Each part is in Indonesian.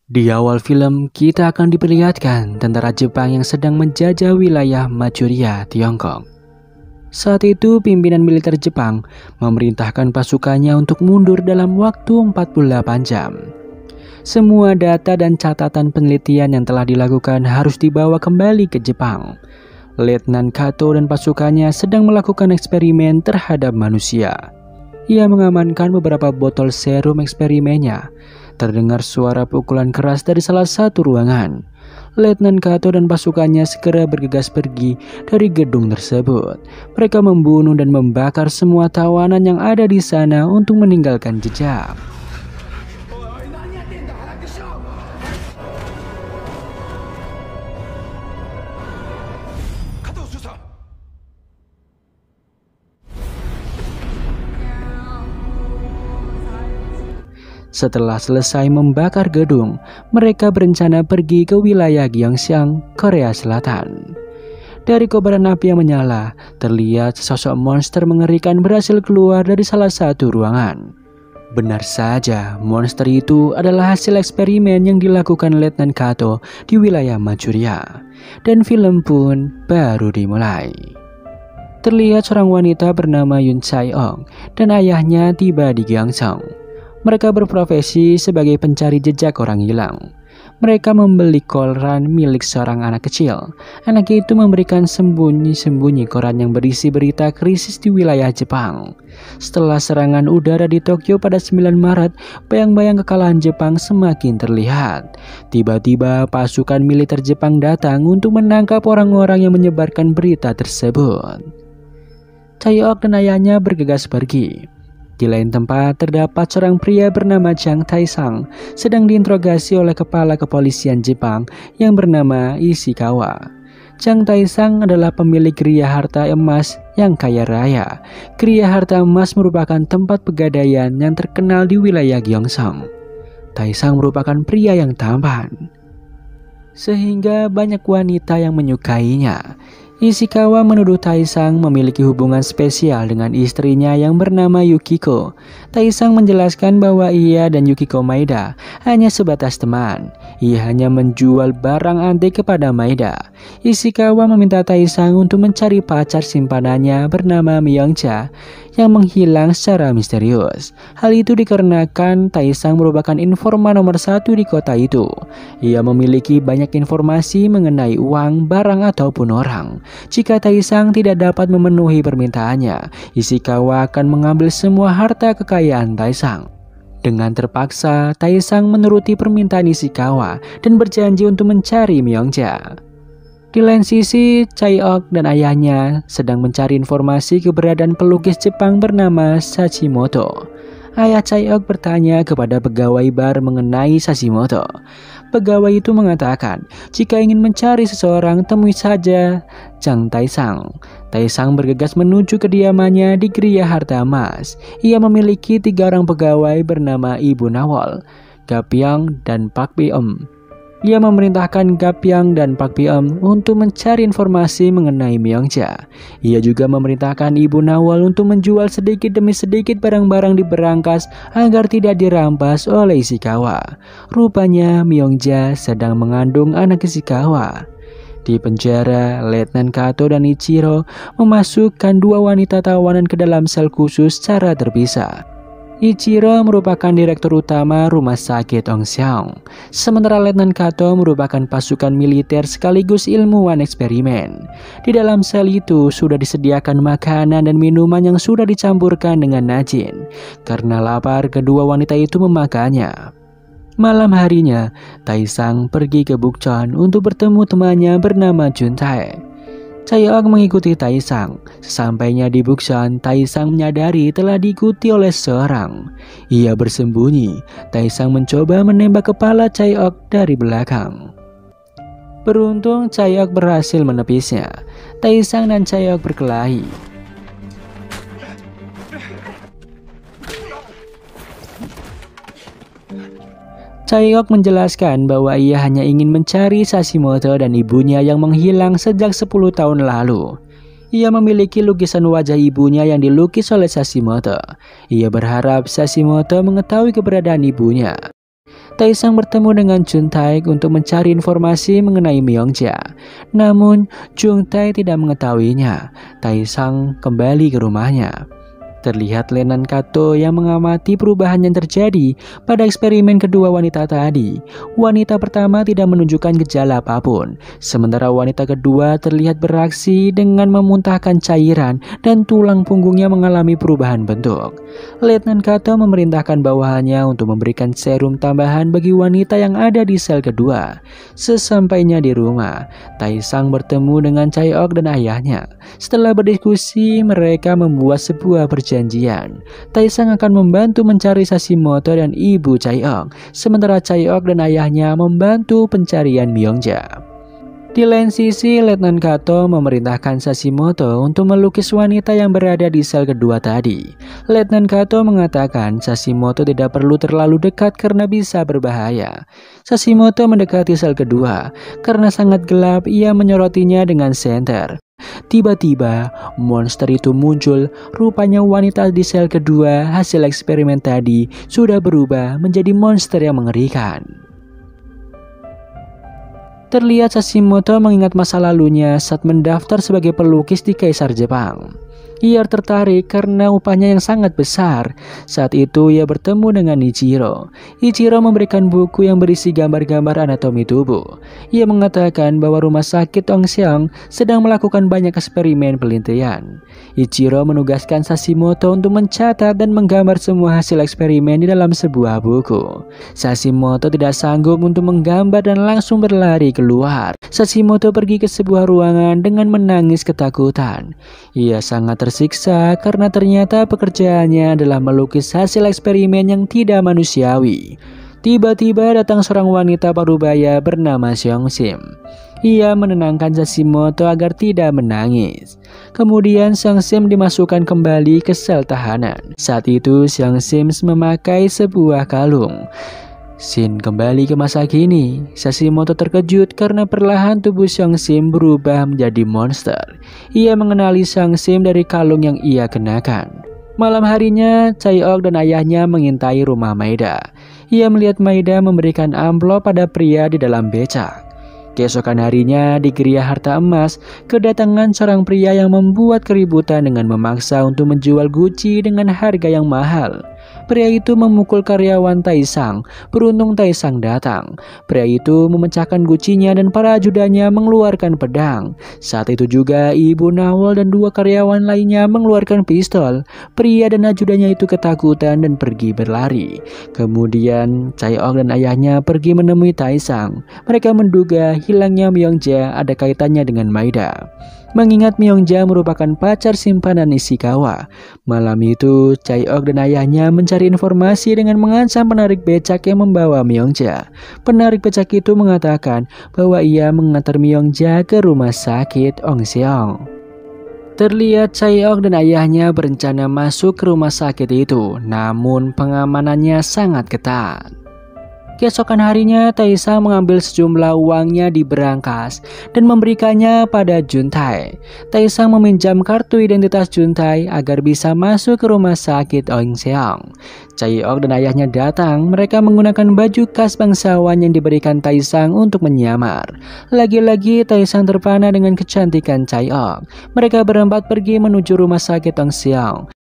Di awal film, kita akan diperlihatkan tentara Jepang yang sedang menjajah wilayah Manchuria, Tiongkok. Saat itu, pimpinan militer Jepang memerintahkan pasukannya untuk mundur dalam waktu 48 jam. Semua data dan catatan penelitian yang telah dilakukan harus dibawa kembali ke Jepang. Letnan Kato dan pasukannya sedang melakukan eksperimen terhadap manusia. Ia mengamankan beberapa botol serum eksperimennya. Terdengar suara pukulan keras dari salah satu ruangan. Letnan Kato dan pasukannya segera bergegas pergi dari gedung tersebut. Mereka membunuh dan membakar semua tawanan yang ada di sana untuk meninggalkan jejak. Setelah selesai membakar gedung, mereka berencana pergi ke wilayah Gyeongsang, Korea Selatan. Dari kobaran api yang menyala, terlihat sesosok monster mengerikan berhasil keluar dari salah satu ruangan. Benar saja, monster itu adalah hasil eksperimen yang dilakukan Letnan Kato di wilayah Manchuria. Dan film pun baru dimulai. Terlihat seorang wanita bernama Yoon Chae-ok dan ayahnya tiba di Gyeongsang. Mereka berprofesi sebagai pencari jejak orang hilang. Mereka membeli koran milik seorang anak kecil. Anak itu memberikan sembunyi-sembunyi koran yang berisi berita krisis di wilayah Jepang. Setelah serangan udara di Tokyo pada 9 Maret, bayang-bayang kekalahan Jepang semakin terlihat. Tiba-tiba pasukan militer Jepang datang untuk menangkap orang-orang yang menyebarkan berita tersebut. Chae-ok dan ayahnya bergegas pergi. Di lain tempat, terdapat seorang pria bernama Jang Tae-sang sedang diinterogasi oleh kepala kepolisian Jepang yang bernama Ishikawa. Jang Tae-sang adalah pemilik Geria Harta Emas yang kaya raya. Geria Harta Emas merupakan tempat pegadaian yang terkenal di wilayah Gyeongsang. Tae-sang merupakan pria yang tampan, sehingga banyak wanita yang menyukainya. Ishikawa menuduh Tae-sang memiliki hubungan spesial dengan istrinya yang bernama Yukiko. Tae-sang menjelaskan bahwa ia dan Yukiko Maeda hanya sebatas teman. Ia hanya menjual barang antik kepada Maeda. Ishikawa meminta Tae-sang untuk mencari pacar simpanannya bernama Myongja yang menghilang secara misterius. Hal itu dikarenakan Tae-sang merupakan informan nomor 1 di kota itu. Ia memiliki banyak informasi mengenai uang, barang, ataupun orang. Jika Tae-sang tidak dapat memenuhi permintaannya, Ishikawa akan mengambil semua harta kekayaan Tae-sang. Dengan terpaksa, Tae-sang menuruti permintaan Ishikawa dan berjanji untuk mencari Myongja. Di lain sisi, Chae-ok dan ayahnya sedang mencari informasi keberadaan pelukis Jepang bernama Sachimoto. Ayah Chae-ok bertanya kepada pegawai bar mengenai Sachimoto. Pegawai itu mengatakan, jika ingin mencari seseorang, temui saja Jang Tae-sang. Tae-sang bergegas menuju kediamannya di Geria Harta Emas. Ia memiliki 3 orang pegawai bernama Ibu Nawol, Gapyeong, dan Pak Bi-eum. Ia memerintahkan Gapyeong dan Pak Bi-eum untuk mencari informasi mengenai Myongja. Ia juga memerintahkan Ibu Nawol untuk menjual sedikit demi sedikit barang-barang di berangkas agar tidak dirampas oleh Ishikawa. Rupanya Myongja sedang mengandung anak Ishikawa. Di penjara, Letnan Kato dan Ichiro memasukkan 2 wanita tawanan ke dalam sel khusus secara terpisah. Ichiro merupakan direktur utama rumah sakit Ongseong, sementara Letnan Kato merupakan pasukan militer sekaligus ilmuwan eksperimen. Di dalam sel itu sudah disediakan makanan dan minuman yang sudah dicampurkan dengan najin. Karena lapar, kedua wanita itu memakannya. Malam harinya, Tae-sang pergi ke Bukchon untuk bertemu temannya bernama Juntae. Chae-ok mengikuti Tae-sang. Sesampainya di Bukchon, Tae-sang menyadari telah diikuti oleh seorang. Ia bersembunyi. Tae-sang mencoba menembak kepala Chae-ok dari belakang. Beruntung Chae-ok berhasil menepisnya. Tae-sang dan Chae-ok berkelahi. Chae-ok menjelaskan bahwa ia hanya ingin mencari Sachimoto dan ibunya yang menghilang sejak 10 tahun lalu. Ia memiliki lukisan wajah ibunya yang dilukis oleh Sachimoto. Ia berharap Sachimoto mengetahui keberadaan ibunya. Taesang bertemu dengan Juntae untuk mencari informasi mengenai Myongja. Namun, Juntae tidak mengetahuinya. Taesang kembali ke rumahnya. Terlihat Letnan Kato yang mengamati perubahan yang terjadi pada eksperimen kedua wanita tadi. Wanita pertama tidak menunjukkan gejala apapun, sementara wanita kedua terlihat beraksi dengan memuntahkan cairan dan tulang punggungnya mengalami perubahan bentuk. Letnan Kato memerintahkan bawahannya untuk memberikan serum tambahan bagi wanita yang ada di sel kedua. Sesampainya di rumah, Taesang bertemu dengan Chaeok dan ayahnya. Setelah berdiskusi, mereka membuat sebuah perjanjian. Taesang akan membantu mencari Sashimoto dan ibu Chaeok, sementara Chaeok dan ayahnya membantu pencarian Myongja. Di lain sisi, Letnan Kato memerintahkan Sashimoto untuk melukis wanita yang berada di sel kedua tadi. Letnan Kato mengatakan Sashimoto tidak perlu terlalu dekat karena bisa berbahaya. Sashimoto mendekati sel kedua. Karena sangat gelap, ia menyorotinya dengan senter. Tiba-tiba, monster itu muncul. Rupanya wanita di sel kedua hasil eksperimen tadi sudah berubah menjadi monster yang mengerikan. Terlihat Sashimoto mengingat masa lalunya saat mendaftar sebagai pelukis di Kaisar Jepang. Ia tertarik karena upahnya yang sangat besar. Saat itu ia bertemu dengan Ichiro. Ichiro memberikan buku yang berisi gambar-gambar anatomi tubuh. Ia mengatakan bahwa rumah sakit Ongseong sedang melakukan banyak eksperimen penelitian. Ichiro menugaskan Sashimoto untuk mencatat dan menggambar semua hasil eksperimen di dalam sebuah buku. Sashimoto tidak sanggup untuk menggambar dan langsung berlari keluar. Sashimoto pergi ke sebuah ruangan dengan menangis ketakutan. Ia sangat tersiksa karena ternyata pekerjaannya adalah melukis hasil eksperimen yang tidak manusiawi. Tiba-tiba datang seorang wanita parubaya bernama Seong-sim. Ia menenangkan Sashimoto agar tidak menangis. Kemudian Seong-sim dimasukkan kembali ke sel tahanan. Saat itu Seong-sim memakai sebuah kalung. Scene kembali ke masa kini. Sashimoto terkejut karena perlahan tubuh Seong-sim berubah menjadi monster. Ia mengenali Seong-sim dari kalung yang ia kenakan. Malam harinya, Chaeok dan ayahnya mengintai rumah Maeda. Ia melihat Maeda memberikan amplop pada pria di dalam becak. Keesokan harinya, di geria harta emas, kedatangan seorang pria yang membuat keributan dengan memaksa untuk menjual Gucci dengan harga yang mahal. Pria itu memukul karyawan Taesang. Beruntung Taesang datang. Pria itu memecahkan gucinya dan para ajudannya mengeluarkan pedang. Saat itu juga ibu Nawol dan dua karyawan lainnya mengeluarkan pistol. Pria dan ajudannya itu ketakutan dan pergi berlari. Kemudian Chaeok dan ayahnya pergi menemui Taesang. Mereka menduga hilangnya Myongja ada kaitannya dengan Maeda. Mengingat Myongja merupakan pacar simpanan Ishikawa. Malam itu, Chaeok dan ayahnya mencari informasi dengan mengancam penarik becak yang membawa Myongja. Penarik becak itu mengatakan bahwa ia mengantar Myongja ke rumah sakit Ongseong. Terlihat Chaeok dan ayahnya berencana masuk ke rumah sakit itu, namun pengamanannya sangat ketat. Keesokan harinya, Taesang mengambil sejumlah uangnya di berangkas dan memberikannya pada Juntae. Taesang meminjam kartu identitas Juntae agar bisa masuk ke rumah sakit Ongseong. Chaeok dan ayahnya datang. Mereka menggunakan baju khas bangsawan yang diberikan Taesang untuk menyamar. Lagi-lagi Taesang terpana dengan kecantikan Chaeok. Mereka berempat pergi menuju rumah sakit Ongseong.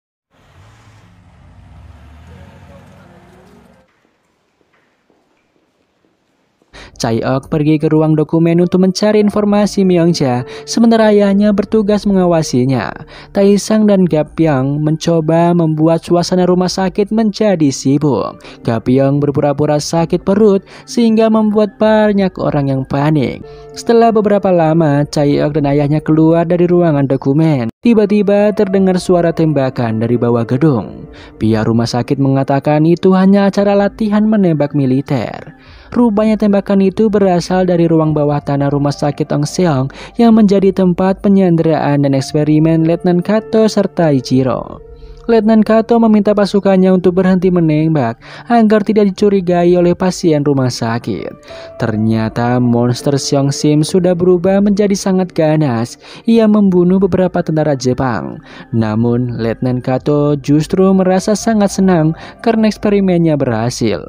Chaeok pergi ke ruang dokumen untuk mencari informasi Myongja, sementara ayahnya bertugas mengawasinya. Taesang dan Gapyeong mencoba membuat suasana rumah sakit menjadi sibuk. Gapyeong berpura-pura sakit perut sehingga membuat banyak orang yang panik. Setelah beberapa lama, Chaeok dan ayahnya keluar dari ruangan dokumen. Tiba-tiba terdengar suara tembakan dari bawah gedung. Pihak rumah sakit mengatakan itu hanya acara latihan menembak militer. Rupanya tembakan itu berasal dari ruang bawah tanah rumah sakit Ongseong yang menjadi tempat penyanderaan dan eksperimen Letnan Kato serta Ichiro. Letnan Kato meminta pasukannya untuk berhenti menembak agar tidak dicurigai oleh pasien rumah sakit. Ternyata monster Seong-sim sudah berubah menjadi sangat ganas. Ia membunuh beberapa tentara Jepang. Namun Letnan Kato justru merasa sangat senang karena eksperimennya berhasil.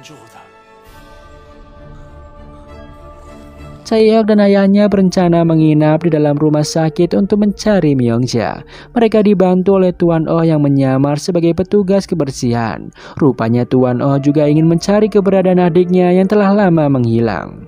住的。 Chaeok dan ayahnya berencana menginap di dalam rumah sakit untuk mencari Myongja. Mereka dibantu oleh Tuan Oh yang menyamar sebagai petugas kebersihan. Rupanya Tuan Oh juga ingin mencari keberadaan adiknya yang telah lama menghilang.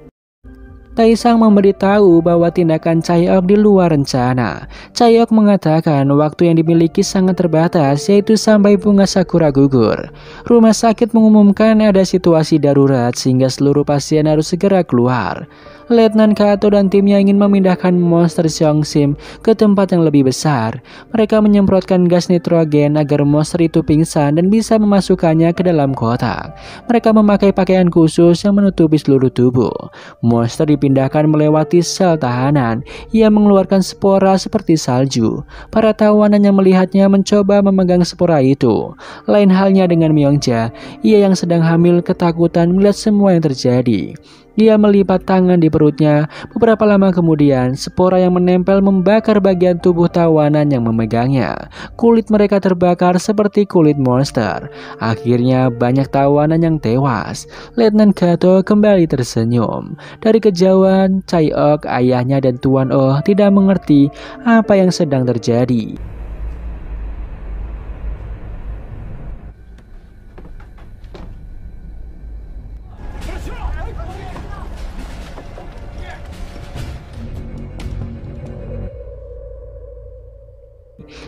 Taesang memberitahu bahwa tindakan Chaeok di luar rencana. Chaeok mengatakan waktu yang dimiliki sangat terbatas, yaitu sampai bunga sakura gugur. Rumah sakit mengumumkan ada situasi darurat sehingga seluruh pasien harus segera keluar. Letnan Kato dan timnya ingin memindahkan monster Seongsim ke tempat yang lebih besar. Mereka menyemprotkan gas nitrogen agar monster itu pingsan dan bisa memasukkannya ke dalam kotak. Mereka memakai pakaian khusus yang menutupi seluruh tubuh. Monster dipindahkan melewati sel tahanan. Ia mengeluarkan spora seperti salju. Para tawanan yang melihatnya mencoba memegang spora itu. Lain halnya dengan Myongja, ia yang sedang hamil ketakutan melihat semua yang terjadi. Ia melipat tangan di perutnya. Beberapa lama kemudian, spora yang menempel membakar bagian tubuh tawanan yang memegangnya. Kulit mereka terbakar seperti kulit monster. Akhirnya banyak tawanan yang tewas. Letnan Kato kembali tersenyum. Dari kejauhan, Chaeok, ayahnya dan Tuan Oh tidak mengerti apa yang sedang terjadi.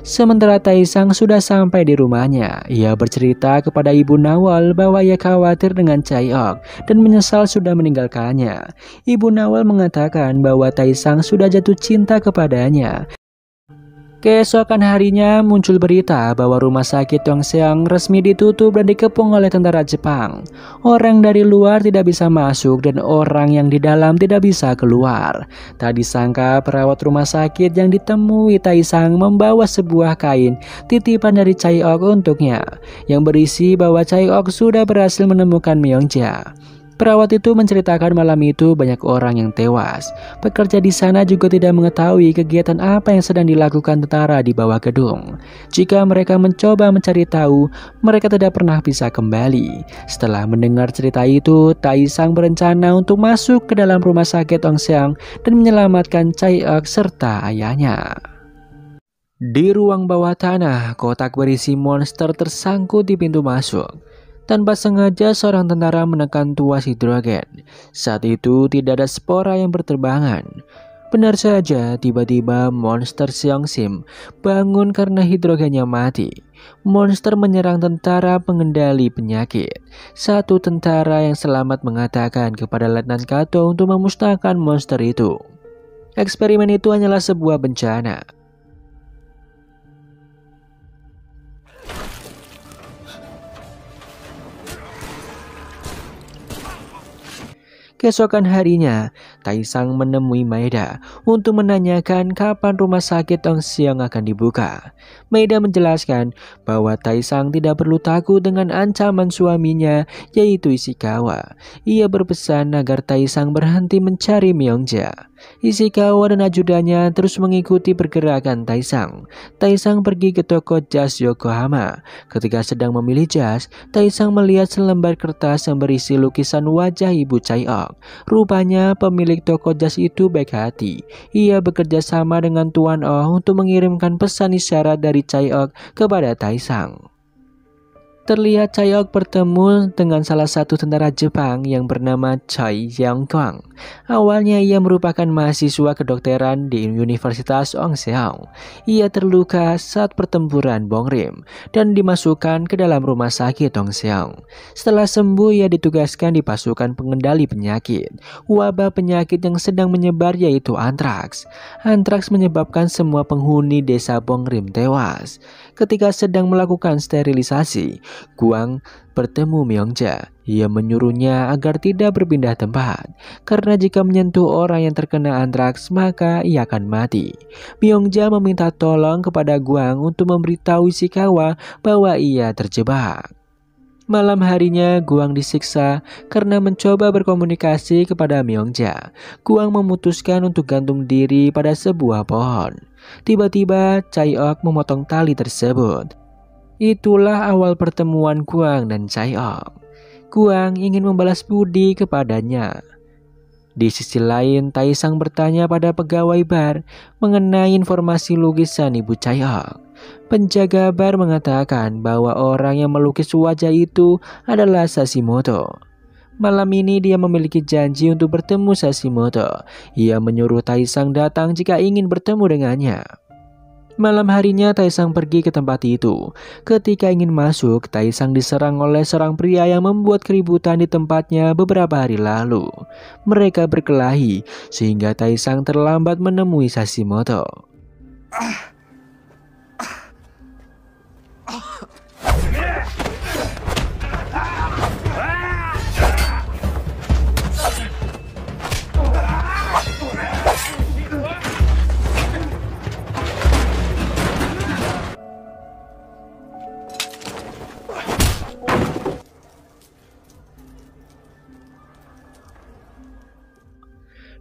Sementara Taesang sudah sampai di rumahnya. Ia bercerita kepada Ibu Nawal bahwa ia khawatir dengan Chaeok dan menyesal sudah meninggalkannya. Ibu Nawal mengatakan bahwa Taesang sudah jatuh cinta kepadanya. Keesokan harinya muncul berita bahwa rumah sakit Yongseong resmi ditutup dan dikepung oleh tentara Jepang. Orang dari luar tidak bisa masuk dan orang yang di dalam tidak bisa keluar. Tak disangka perawat rumah sakit yang ditemui Taesang membawa sebuah kain titipan dari Chaeok untuknya, yang berisi bahwa Chaeok sudah berhasil menemukan Myongja. Perawat itu menceritakan malam itu banyak orang yang tewas. Pekerja di sana juga tidak mengetahui kegiatan apa yang sedang dilakukan tentara di bawah gedung. Jika mereka mencoba mencari tahu, mereka tidak pernah bisa kembali. Setelah mendengar cerita itu, Taesang berencana untuk masuk ke dalam rumah sakit Yongseong dan menyelamatkan Chaeok serta ayahnya. Di ruang bawah tanah, kotak berisi monster tersangkut di pintu masuk. Tanpa sengaja seorang tentara menekan tuas hidrogen. Saat itu tidak ada spora yang berterbangan. Benar saja, tiba-tiba monster Seongsim bangun karena hidrogennya mati. Monster menyerang tentara pengendali penyakit. Satu tentara yang selamat mengatakan kepada Letnan Kato untuk memusnahkan monster itu. Eksperimen itu hanyalah sebuah bencana. Keesokan harinya, Taesang menemui Maeda untuk menanyakan kapan rumah sakit Yongseong akan dibuka. Maeda menjelaskan bahwa Taesang tidak perlu takut dengan ancaman suaminya, yaitu Ishikawa. Ia berpesan agar Taesang berhenti mencari Myongja. Ishikawa dan ajudannya terus mengikuti pergerakan Taesang. Taesang pergi ke toko jas Yokohama. Ketika sedang memilih jas, Taesang melihat selembar kertas yang berisi lukisan wajah ibu Chaeok. Rupanya pemilik toko jas itu baik hati. Ia bekerja sama dengan Tuan Oh untuk mengirimkan pesan isyarat dari Chaeok kepada Taesang. Terlihat Chaeok bertemu dengan salah satu tentara Jepang yang bernama Choi Yong-kwang. Awalnya ia merupakan mahasiswa kedokteran di Universitas Yongseong. Ia terluka saat pertempuran Bongrim dan dimasukkan ke dalam rumah sakit Yongseong. Setelah sembuh, ia ditugaskan di pasukan pengendali penyakit. Wabah penyakit yang sedang menyebar yaitu antraks. Antraks menyebabkan semua penghuni desa Bongrim tewas. Ketika sedang melakukan sterilisasi, Guang bertemu Myongja. Ia menyuruhnya agar tidak berpindah tempat, karena jika menyentuh orang yang terkena antraks maka ia akan mati. Myongja meminta tolong kepada Guang untuk memberitahu Ishikawa bahwa ia terjebak. Malam harinya Guang disiksa karena mencoba berkomunikasi kepada Myongja. Guang memutuskan untuk gantung diri pada sebuah pohon. Tiba-tiba Chaeok memotong tali tersebut. Itulah awal pertemuan Guang dan Chaeok. Guang ingin membalas budi kepadanya. Di sisi lain, Taisang bertanya pada pegawai bar mengenai informasi lukisan Ibu Chaeyoung. Penjaga bar mengatakan bahwa orang yang melukis wajah itu adalah Sashimoto. Malam ini dia memiliki janji untuk bertemu Sashimoto. Ia menyuruh Taisang datang jika ingin bertemu dengannya. Malam harinya Taisang pergi ke tempat itu. Ketika ingin masuk, Taisang diserang oleh seorang pria yang membuat keributan di tempatnya beberapa hari lalu. Mereka berkelahi sehingga Taisang terlambat menemui Sashimoto.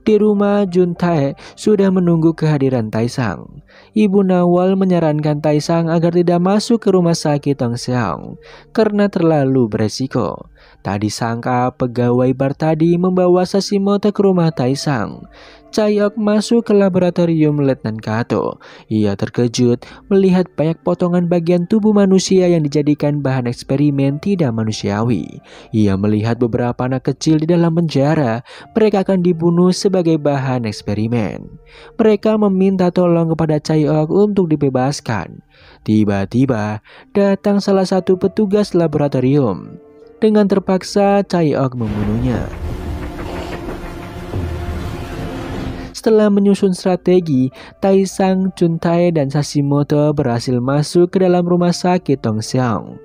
Di rumah, Juntae sudah menunggu kehadiran Taisang. Ibu Nawal menyarankan Taisang agar tidak masuk ke rumah sakit Tongseong karena terlalu beresiko. Tak disangka pegawai bar tadi membawa Sashimoto ke rumah Taisang. Chaeyoung masuk ke laboratorium Letnan Kato. Ia terkejut melihat banyak potongan bagian tubuh manusia yang dijadikan bahan eksperimen tidak manusiawi. Ia melihat beberapa anak kecil di dalam penjara. Mereka akan dibunuh sebagai bahan eksperimen. Mereka meminta tolong kepada Chaeyoung untuk dibebaskan. Tiba-tiba datang salah satu petugas laboratorium. Dengan terpaksa Chaeyoung membunuhnya. Setelah menyusun strategi, Taisang, Juntae, dan Sashimoto berhasil masuk ke dalam rumah sakit Tongseong.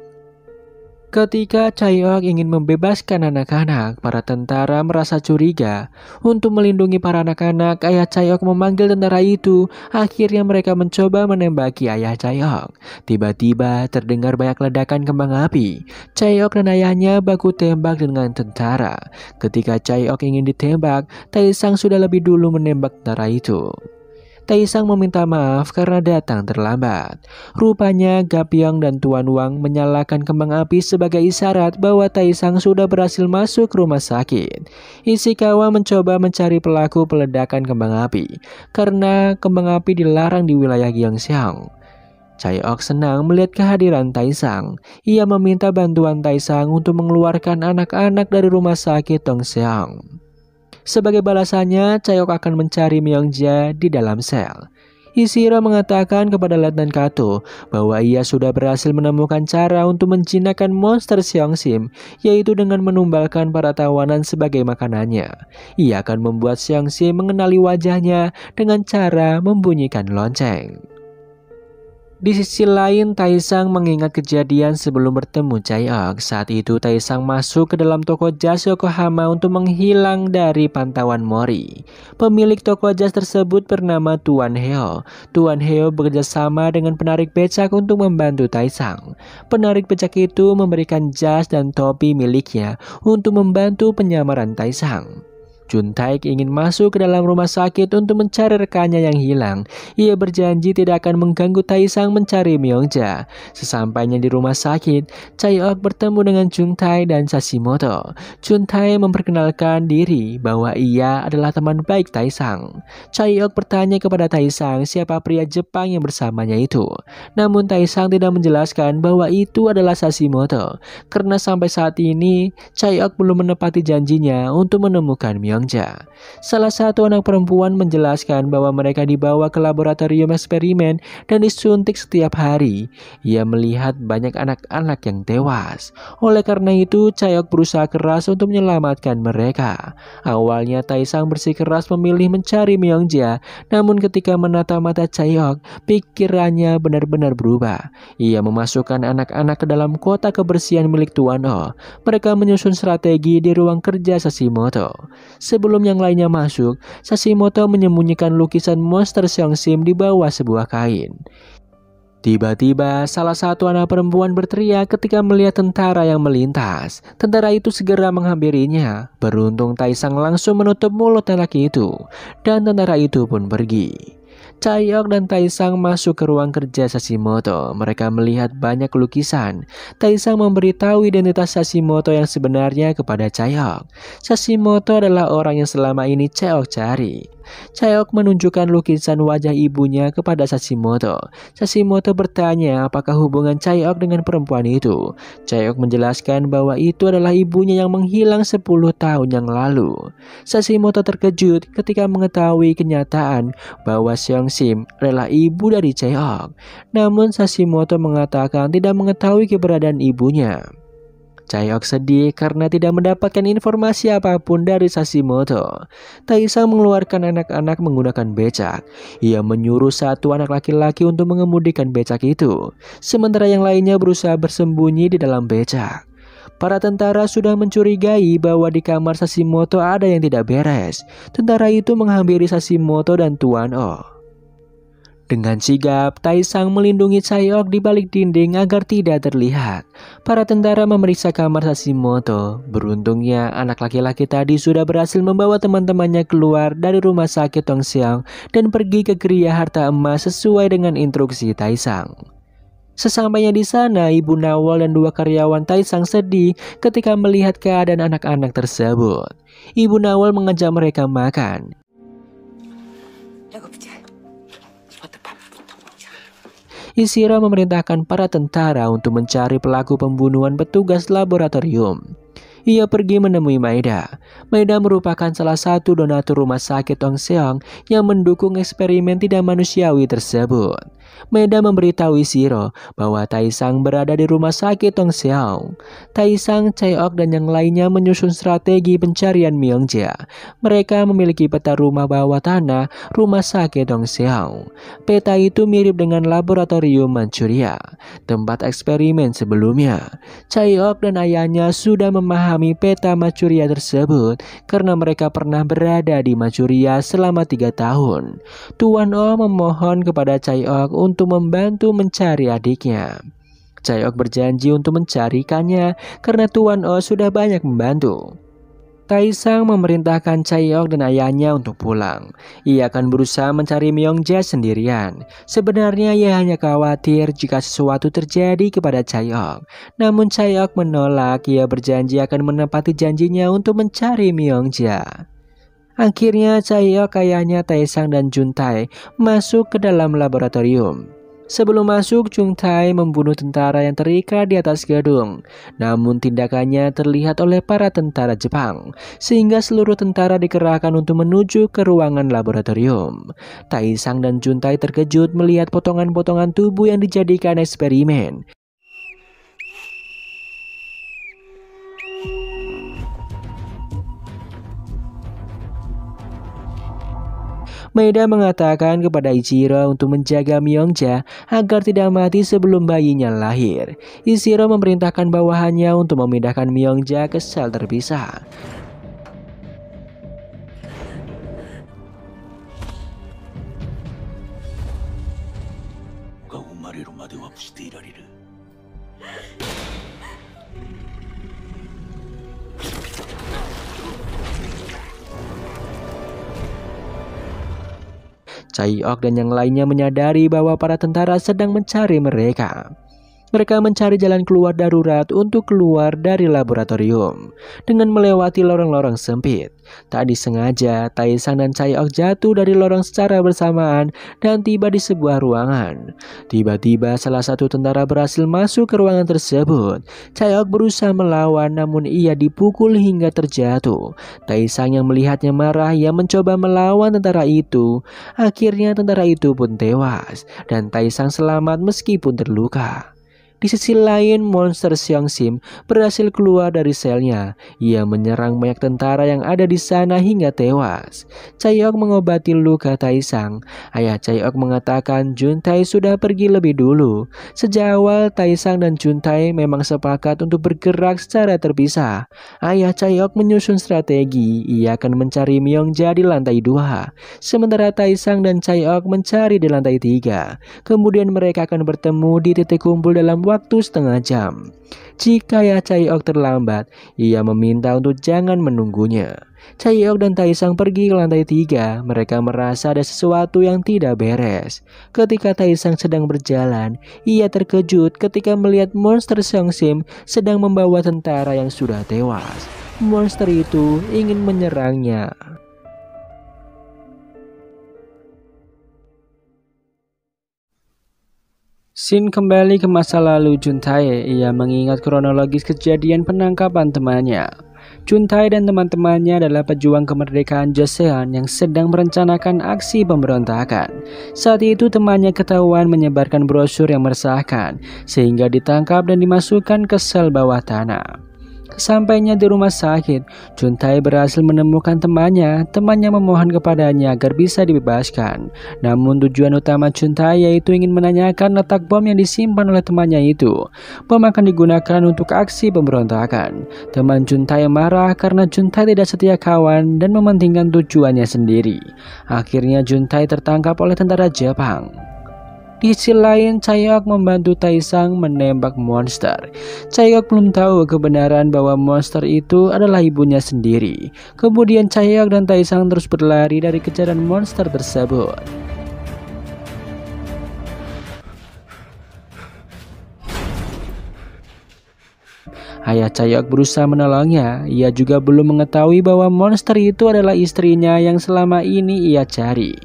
Ketika Chaeyoung ingin membebaskan anak-anak, para tentara merasa curiga. Untuk melindungi para anak-anak, ayah Chaeyoung memanggil tentara itu. Akhirnya mereka mencoba menembaki ayah Chaeyoung. Tiba-tiba terdengar banyak ledakan kembang api. Chaeyoung dan ayahnya baku tembak dengan tentara. Ketika Chaeyoung ingin ditembak, Taisang sudah lebih dulu menembak tentara itu. Taisang meminta maaf karena datang terlambat. Rupanya Gapyeong dan Tuan Wang menyalakan kembang api sebagai isyarat bahwa Taisang sudah berhasil masuk rumah sakit. Ishikawa mencoba mencari pelaku peledakan kembang api karena kembang api dilarang di wilayah Gyeongseong. Chaeyoung senang melihat kehadiran Taisang. Ia meminta bantuan Taisang untuk mengeluarkan anak-anak dari rumah sakit Tongseong. Sebagai balasannya, Chaeyoung akan mencari Myeongja di dalam sel. Ishiro mengatakan kepada Letnan Kato bahwa ia sudah berhasil menemukan cara untuk menjinakkan monster Seongsim, yaitu dengan menumbalkan para tawanan sebagai makanannya. Ia akan membuat Seongsim mengenali wajahnya dengan cara membunyikan lonceng. Di sisi lain, Taisang mengingat kejadian sebelum bertemu Chaeyoung. Saat itu Taisang masuk ke dalam toko jas Yokohama untuk menghilang dari pantauan Mori. Pemilik toko jas tersebut bernama Tuan Heo. Tuan Heo bekerja sama dengan penarik becak untuk membantu Taisang. Penarik becak itu memberikan jas dan topi miliknya untuk membantu penyamaran Taisang. Juntae ingin masuk ke dalam rumah sakit untuk mencari rekannya yang hilang. Ia berjanji tidak akan mengganggu Taisang mencari Myeongja. Sesampainya di rumah sakit, Chaeyoung bertemu dengan Juntae dan Sashimoto. Juntae memperkenalkan diri bahwa ia adalah teman baik Taisang. Chaeyoung bertanya kepada Taisang siapa pria Jepang yang bersamanya itu. Namun Taisang tidak menjelaskan bahwa itu adalah Sashimoto, karena sampai saat ini Chaeyoung belum menepati janjinya untuk menemukan Myeongja. Salah satu anak perempuan menjelaskan bahwa mereka dibawa ke laboratorium eksperimen dan disuntik setiap hari. Ia melihat banyak anak-anak yang tewas. Oleh karena itu, Chaeyoung berusaha keras untuk menyelamatkan mereka. Awalnya Taisang bersikeras memilih mencari Myeongja, namun ketika menatap mata Chaeyoung, pikirannya benar-benar berubah. Ia memasukkan anak-anak ke dalam kotak kebersihan milik Tuan Oh. Mereka menyusun strategi di ruang kerja Sashimoto. Sebelum yang lainnya masuk, Sashimoto menyembunyikan lukisan monster Seongsim di bawah sebuah kain. Tiba-tiba salah satu anak perempuan berteriak ketika melihat tentara yang melintas. Tentara itu segera menghampirinya. Beruntung Taisang langsung menutup mulut anak itu, dan tentara itu pun pergi. Chaeok dan Taesang masuk ke ruang kerja Sashimoto. Mereka melihat banyak lukisan. Taesang memberitahu identitas Sashimoto yang sebenarnya kepada Chaeok. Sashimoto adalah orang yang selama ini Chaeok cari. Chaeok menunjukkan lukisan wajah ibunya kepada Sashimoto. Sashimoto bertanya apakah hubungan Chaeok dengan perempuan itu. Chaeok menjelaskan bahwa itu adalah ibunya yang menghilang 10 tahun yang lalu. Sashimoto terkejut ketika mengetahui kenyataan bahwa Seong-sim adalah ibu dari Chaeok. Namun Sashimoto mengatakan tidak mengetahui keberadaan ibunya. Chaeok sedih karena tidak mendapatkan informasi apapun dari Sashimoto. Taesang mengeluarkan anak-anak menggunakan becak. Ia menyuruh satu anak laki-laki untuk mengemudikan becak itu, sementara yang lainnya berusaha bersembunyi di dalam becak. Para tentara sudah mencurigai bahwa di kamar Sashimoto ada yang tidak beres. Tentara itu menghampiri Sashimoto dan Tuan Oh. Dengan sigap, Taesang melindungi Chaeok di balik dinding agar tidak terlihat. Para tentara memeriksa kamar Sashimoto. Beruntungnya, anak laki-laki tadi sudah berhasil membawa teman-temannya keluar dari rumah sakit Tongseong dan pergi ke geria harta emas sesuai dengan instruksi Taesang. Sesampainya di sana, Ibu Nawal dan 2 karyawan Taesang sedih ketika melihat keadaan anak-anak tersebut. Ibu Nawal mengajak mereka makan. Ishiro memerintahkan para tentara untuk mencari pelaku pembunuhan petugas laboratorium. Ia pergi menemui Maeda. Maeda merupakan salah satu donatur rumah sakit Tongseong yang mendukung eksperimen tidak manusiawi tersebut. Maeda memberitahu Ishiro bahwa Taesang berada di rumah sakit Tongseong. Taesang, Chaeok, dan yang lainnya menyusun strategi pencarian Myongja. Mereka memiliki peta rumah bawah tanah rumah sakit Tongseong. Peta itu mirip dengan laboratorium Manchuria, tempat eksperimen sebelumnya. Chaeok dan ayahnya sudah memahami peta Manchuria tersebut karena mereka pernah berada di Manchuria selama 3 tahun. Tuan Oh memohon kepada Chaeok untuk membantu mencari adiknya. Chaeok berjanji untuk mencarikannya karena Tuan Oh sudah banyak membantu. Taesang memerintahkan Chaeok dan ayahnya untuk pulang. Ia akan berusaha mencari Myongja sendirian. Sebenarnya ia hanya khawatir jika sesuatu terjadi kepada Chaeok. Namun Chaeok menolak. Ia berjanji akan menepati janjinya untuk mencari Myongja. Akhirnya Chaeok, ayahnya, Taesang, dan Juntae masuk ke dalam laboratorium. Sebelum masuk, Juntae membunuh tentara yang terikat di atas gedung. Namun tindakannya terlihat oleh para tentara Jepang, sehingga seluruh tentara dikerahkan untuk menuju ke ruangan laboratorium. Taesang dan Juntae terkejut melihat potongan-potongan tubuh yang dijadikan eksperimen. Maeda mengatakan kepada Ichiro untuk menjaga Myongja agar tidak mati sebelum bayinya lahir. Ichiro memerintahkan bawahannya untuk memindahkan Myongja ke sel terpisah. Chaeok dan yang lainnya menyadari bahwa para tentara sedang mencari mereka. Mereka mencari jalan keluar darurat untuk keluar dari laboratorium dengan melewati lorong-lorong sempit. Tak disengaja, Taesang dan Chaeok jatuh dari lorong secara bersamaan dan tiba di sebuah ruangan. Tiba-tiba salah satu tentara berhasil masuk ke ruangan tersebut. Chaeok berusaha melawan namun ia dipukul hingga terjatuh. Taesang yang melihatnya marah, ia mencoba melawan tentara itu. Akhirnya tentara itu pun tewas dan Taesang selamat meskipun terluka. Di sisi lain, monster Seong-sim berhasil keluar dari selnya. Ia menyerang banyak tentara yang ada di sana hingga tewas. Chaeok mengobati luka Taesang. Ayah Chaeok mengatakan Juntae sudah pergi lebih dulu. Sejak awal, Taesang dan Juntae memang sepakat untuk bergerak secara terpisah. Ayah Chaeok menyusun strategi. Ia akan mencari Myongja di lantai 2. Sementara Taesang dan Chaeok mencari di lantai 3. Kemudian mereka akan bertemu di titik kumpul dalam waktu setengah jam. Jika Ayah Chaeok terlambat, ia meminta untuk jangan menunggunya. Chaeok dan Taesang pergi ke lantai 3. Mereka merasa ada sesuatu yang tidak beres. Ketika Taesang sedang berjalan, ia terkejut ketika melihat monster Seongsim sedang membawa tentara yang sudah tewas. Monster itu ingin menyerangnya. Shin kembali ke masa lalu Juntae. Ia mengingat kronologis kejadian penangkapan temannya. Juntae dan teman-temannya adalah pejuang kemerdekaan Joseon yang sedang merencanakan aksi pemberontakan. Saat itu temannya ketahuan menyebarkan brosur yang meresahkan, sehingga ditangkap dan dimasukkan ke sel bawah tanah. Sampainya di rumah sakit, Juntae berhasil menemukan temannya. Temannya memohon kepadanya agar bisa dibebaskan. Namun tujuan utama Juntae yaitu ingin menanyakan letak bom yang disimpan oleh temannya itu. Bom akan digunakan untuk aksi pemberontakan. Teman Juntae marah karena Juntae tidak setia kawan dan mementingkan tujuannya sendiri. Akhirnya Juntae tertangkap oleh tentara Jepang. Di sisi lain, Chaeok membantu Taesang menembak monster. Chaeok belum tahu kebenaran bahwa monster itu adalah ibunya sendiri. Kemudian Chaeok dan Taesang terus berlari dari kejaran monster tersebut. Ayah Chaeok berusaha menolongnya. Ia juga belum mengetahui bahwa monster itu adalah istrinya yang selama ini ia cari.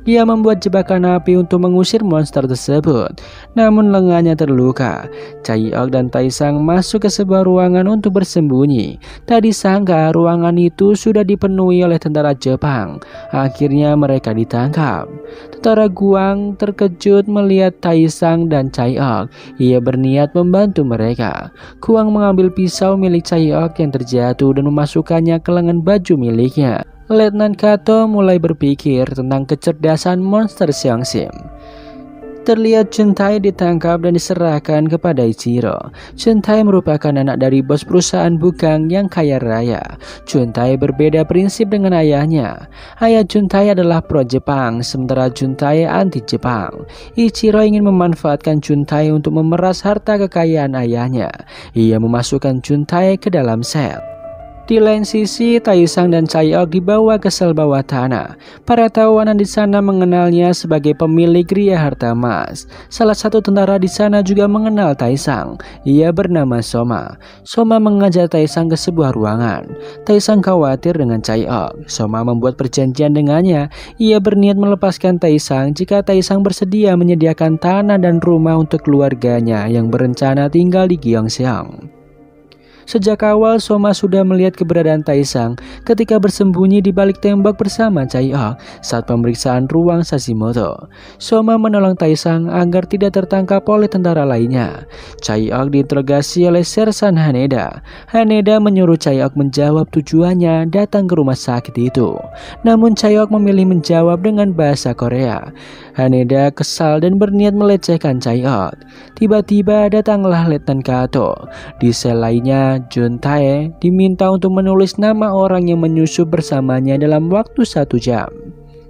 Ia membuat jebakan api untuk mengusir monster tersebut, namun lengannya terluka. Chaeok dan Taesang masuk ke sebuah ruangan untuk bersembunyi. Tak disangka ruangan itu sudah dipenuhi oleh tentara Jepang. Akhirnya mereka ditangkap. Tentara Guang terkejut melihat Taesang dan Chaeok. Ia berniat membantu mereka. Guang mengambil pisau milik Chaeok yang terjatuh dan memasukkannya ke lengan baju miliknya. Letnan Kato mulai berpikir tentang kecerdasan monster Seongsim. Terlihat Juntae ditangkap dan diserahkan kepada Ichiro. Juntae merupakan anak dari bos perusahaan bugang yang kaya raya. Juntae berbeda prinsip dengan ayahnya. Ayah Juntae adalah pro Jepang, sementara Juntae anti Jepang. Ichiro ingin memanfaatkan Juntae untuk memeras harta kekayaan ayahnya. Ia memasukkan Juntae ke dalam sel. Di lain sisi, Taesang dan Chaeok dibawa ke sel bawah tanah. Para tawanan di sana mengenalnya sebagai pemilik Ria Harta Emas. Salah satu tentara di sana juga mengenal Taesang. Ia bernama Soma. Soma mengajak Taesang ke sebuah ruangan. Taesang khawatir dengan Chaeok. Soma membuat perjanjian dengannya. Ia berniat melepaskan Taesang jika Taesang bersedia menyediakan tanah dan rumah untuk keluarganya yang berencana tinggal di Gyeongseong. Sejak awal Soma sudah melihat keberadaan Taesang ketika bersembunyi di balik tembok bersama Chaeok saat pemeriksaan ruang Sashimoto. Soma menolong Taesang agar tidak tertangkap oleh tentara lainnya. Chaeok diinterogasi oleh Sersan Haneda. Haneda menyuruh Chaeok menjawab tujuannya datang ke rumah sakit itu. Namun Chaeok memilih menjawab dengan bahasa Korea. Haneda kesal dan berniat melecehkan Chaeok. Tiba-tiba datanglah Letnan Kato. Di sel lainnya, Juntae diminta untuk menulis nama orang yang menyusup bersamanya dalam waktu 1 jam.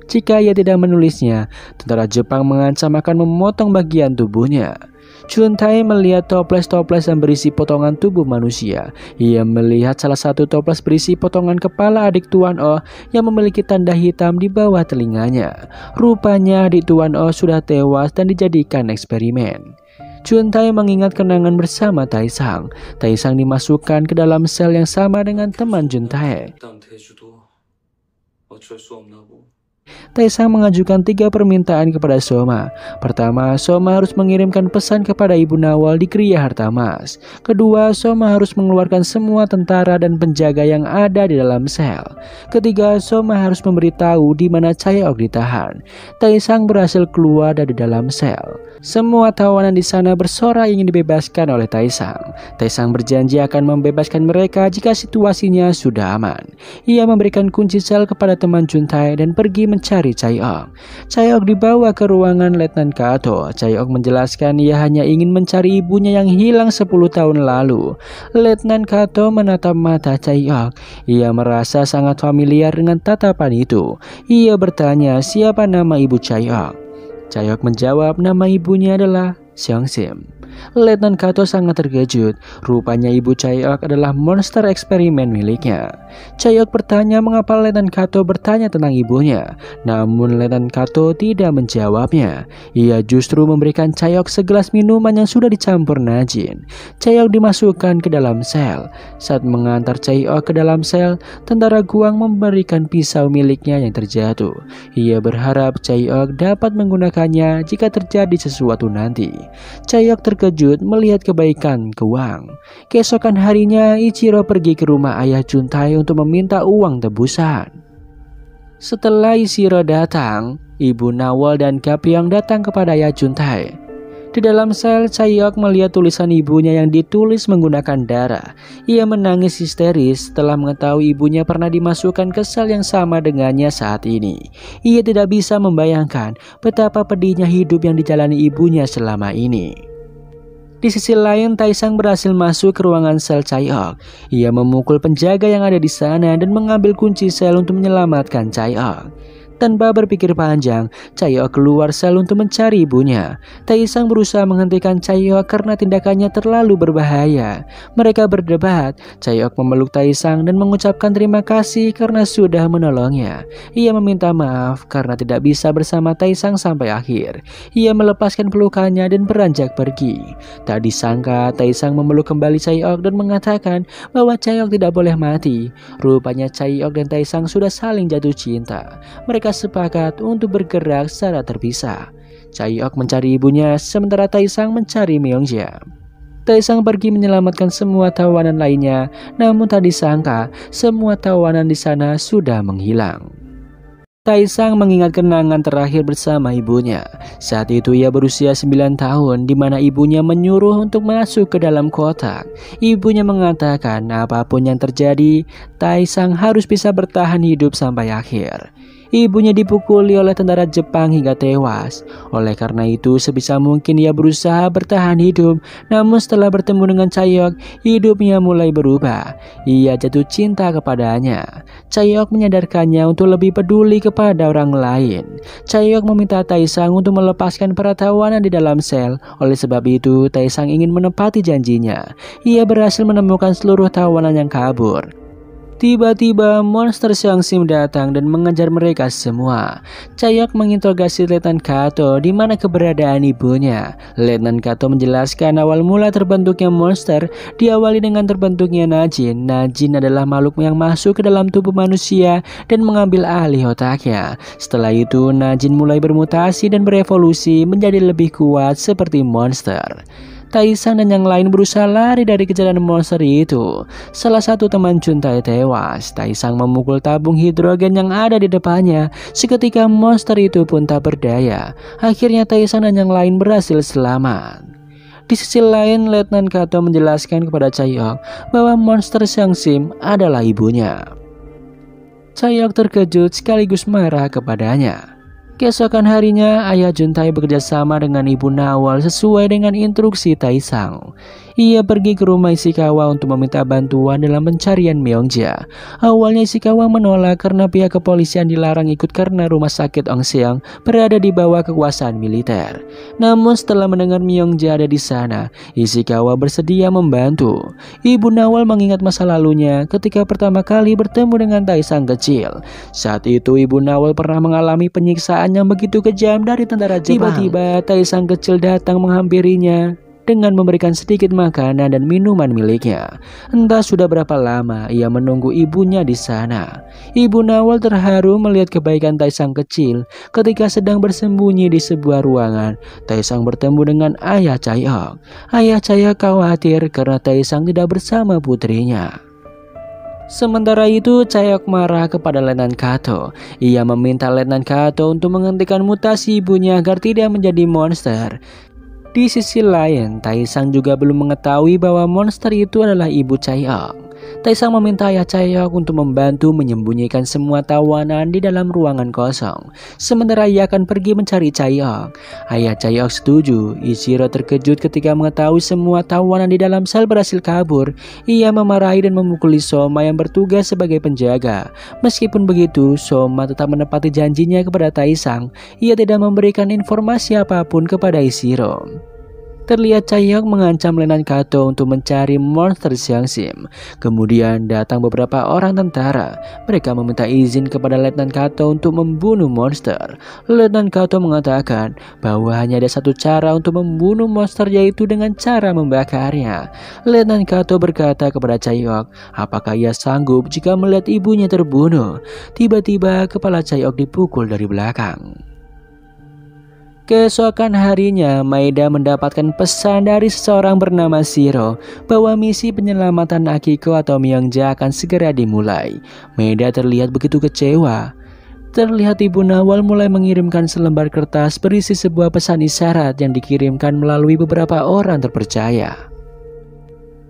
Jika ia tidak menulisnya, tentara Jepang mengancam akan memotong bagian tubuhnya. Juntae melihat toples-toples yang berisi potongan tubuh manusia. Ia melihat salah satu toples berisi potongan kepala adik Tuan Oh yang memiliki tanda hitam di bawah telinganya. Rupanya adik Tuan Oh sudah tewas dan dijadikan eksperimen. Juntae mengingat kenangan bersama Taesang. Taesang dimasukkan ke dalam sel yang sama dengan teman Juntae. Taesang mengajukan 3 permintaan kepada Soma. Pertama, Soma harus mengirimkan pesan kepada Ibu Nawal di Kriya Harta Emas. Kedua, Soma harus mengeluarkan semua tentara dan penjaga yang ada di dalam sel. Ketiga, Soma harus memberitahu di mana Chaeok ditahan. Taesang berhasil keluar dari dalam sel. Semua tawanan di sana bersorak ingin dibebaskan oleh Taesang. Taesang berjanji akan membebaskan mereka jika situasinya sudah aman. Ia memberikan kunci sel kepada teman Juntae dan pergi mencari Chaeok. Chaeok dibawa ke ruangan Letnan Kato. Chaeok menjelaskan ia hanya ingin mencari ibunya yang hilang 10 tahun lalu. Letnan Kato menatap mata Chaeok. Ia merasa sangat familiar dengan tatapan itu. Ia bertanya siapa nama ibu Chaeok. Chaeok menjawab nama ibunya adalah Seongsim. Letnan Kato sangat terkejut. Rupanya ibu Chaeok adalah monster eksperimen miliknya. Chaeok bertanya mengapa Letnan Kato bertanya tentang ibunya. Namun Letnan Kato tidak menjawabnya. Ia justru memberikan Chaeok segelas minuman yang sudah dicampur najin. Chaeok dimasukkan ke dalam sel. Saat mengantar Chaeok ke dalam sel, tentara Guang memberikan pisau miliknya yang terjatuh. Ia berharap Chaeok dapat menggunakannya jika terjadi sesuatu nanti. Chaeok terkejut melihat kebaikan Guang. Keesokan harinya, Ichiro pergi ke rumah ayah Juntai untuk meminta uang tebusan. Setelah Ichiro datang, Ibu Nawal dan Gapyeong datang kepada ayah Juntai. Di dalam sel, Chaeok melihat tulisan ibunya yang ditulis menggunakan darah. Ia menangis histeris setelah mengetahui ibunya pernah dimasukkan ke sel yang sama dengannya saat ini. Ia tidak bisa membayangkan betapa pedihnya hidup yang dijalani ibunya selama ini. Di sisi lain, Taesang berhasil masuk ke ruangan sel Chaeok. Ia memukul penjaga yang ada di sana dan mengambil kunci sel untuk menyelamatkan Chaeok. Tanpa berpikir panjang, Chaeok keluar sel untuk mencari ibunya. Taesang berusaha menghentikan Chaeok karena tindakannya terlalu berbahaya. Mereka berdebat. Chaeok memeluk Taesang dan mengucapkan terima kasih karena sudah menolongnya. Ia meminta maaf karena tidak bisa bersama Taesang sampai akhir. Ia melepaskan pelukannya dan beranjak pergi. Tak disangka, Taesang memeluk kembali Chaeok dan mengatakan bahwa Chaeok tidak boleh mati. Rupanya Chaeok dan Taesang sudah saling jatuh cinta. Mereka sepakat untuk bergerak secara terpisah. Chaeok mencari ibunya, sementara Taesang mencari Myeongja. Taesang pergi menyelamatkan semua tawanan lainnya, namun tak disangka semua tawanan di sana sudah menghilang. Taesang mengingat kenangan terakhir bersama ibunya. Saat itu ia berusia 9 tahun, di mana ibunya menyuruh untuk masuk ke dalam kotak. Ibunya mengatakan apapun yang terjadi, Taesang harus bisa bertahan hidup sampai akhir. Ibunya dipukuli oleh tentara Jepang hingga tewas. Oleh karena itu, sebisa mungkin ia berusaha bertahan hidup. Namun setelah bertemu dengan Chaeok, hidupnya mulai berubah. Ia jatuh cinta kepadanya. Chaeok menyadarkannya untuk lebih peduli kepada orang lain. Chaeok meminta Taesang untuk melepaskan para tawanan di dalam sel. Oleh sebab itu, Taesang ingin menepati janjinya. Ia berhasil menemukan seluruh tawanan yang kabur. Tiba-tiba monster Seongsim datang dan mengejar mereka semua. Chaeok menginterogasi Letnan Kato di mana keberadaan ibunya. Letnan Kato menjelaskan awal mula terbentuknya monster diawali dengan terbentuknya Najin. Najin adalah makhluk yang masuk ke dalam tubuh manusia dan mengambil alih otaknya. Setelah itu Najin mulai bermutasi dan berevolusi menjadi lebih kuat seperti monster. Taesang dan yang lain berusaha lari dari kejaran monster itu. Salah satu teman Juntai tewas. Taesang memukul tabung hidrogen yang ada di depannya. Seketika monster itu pun tak berdaya. Akhirnya Taesang dan yang lain berhasil selamat. Di sisi lain, Letnan Kato menjelaskan kepada Chaeok bahwa monster Seongsim adalah ibunya. Chaeok terkejut sekaligus marah kepadanya. Keesokan harinya, ayah Juntai bekerja sama dengan ibu Nawal sesuai dengan instruksi Taesang. Ia pergi ke rumah Ishikawa untuk meminta bantuan dalam pencarian Myeongja. Awalnya Ishikawa menolak karena pihak kepolisian dilarang ikut karena rumah sakit Ongseong berada di bawah kekuasaan militer. Namun setelah mendengar Myeongja ada di sana, Ishikawa bersedia membantu. Ibu Nawal mengingat masa lalunya ketika pertama kali bertemu dengan Taesang kecil. Saat itu ibu Nawal pernah mengalami penyiksaan yang begitu kejam dari tentara Jepang. Tiba-tiba Taesang kecil datang menghampirinya dengan memberikan sedikit makanan dan minuman miliknya. Entah sudah berapa lama ia menunggu ibunya di sana. Ibu Nawal terharu melihat kebaikan Taesang kecil. Ketika sedang bersembunyi di sebuah ruangan, Taesang bertemu dengan ayah Chaeok. Ayah Chaeok khawatir karena Taesang tidak bersama putrinya. Sementara itu, Chaeok marah kepada Letnan Kato. Ia meminta Letnan Kato untuk menghentikan mutasi ibunya agar tidak menjadi monster. Di sisi lain, Taesang juga belum mengetahui bahwa monster itu adalah ibu Chaeok. Taesang meminta ayah Chaeok untuk membantu menyembunyikan semua tawanan di dalam ruangan kosong. Sementara ia akan pergi mencari Chaeok. Ayah Chaeok setuju. Ichiro terkejut ketika mengetahui semua tawanan di dalam sel berhasil kabur. Ia memarahi dan memukuli Soma yang bertugas sebagai penjaga. Meskipun begitu, Soma tetap menepati janjinya kepada Taesang. Ia tidak memberikan informasi apapun kepada Ichiro. Terlihat Chaeyoung mengancam Letnan Kato untuk mencari monster Xiang Sim. Kemudian datang beberapa orang tentara. Mereka meminta izin kepada Letnan Kato untuk membunuh monster. Letnan Kato mengatakan bahwa hanya ada satu cara untuk membunuh monster, yaitu dengan cara membakarnya. Letnan Kato berkata kepada Chaeyoung apakah ia sanggup jika melihat ibunya terbunuh. Tiba-tiba kepala Chaeyoung dipukul dari belakang. Keesokan harinya, Maeda mendapatkan pesan dari seseorang bernama Shiro bahwa misi penyelamatan Akiko atau Myeongja akan segera dimulai. Maeda terlihat begitu kecewa. Terlihat Ibu Nawal mulai mengirimkan selembar kertas berisi sebuah pesan isyarat yang dikirimkan melalui beberapa orang terpercaya.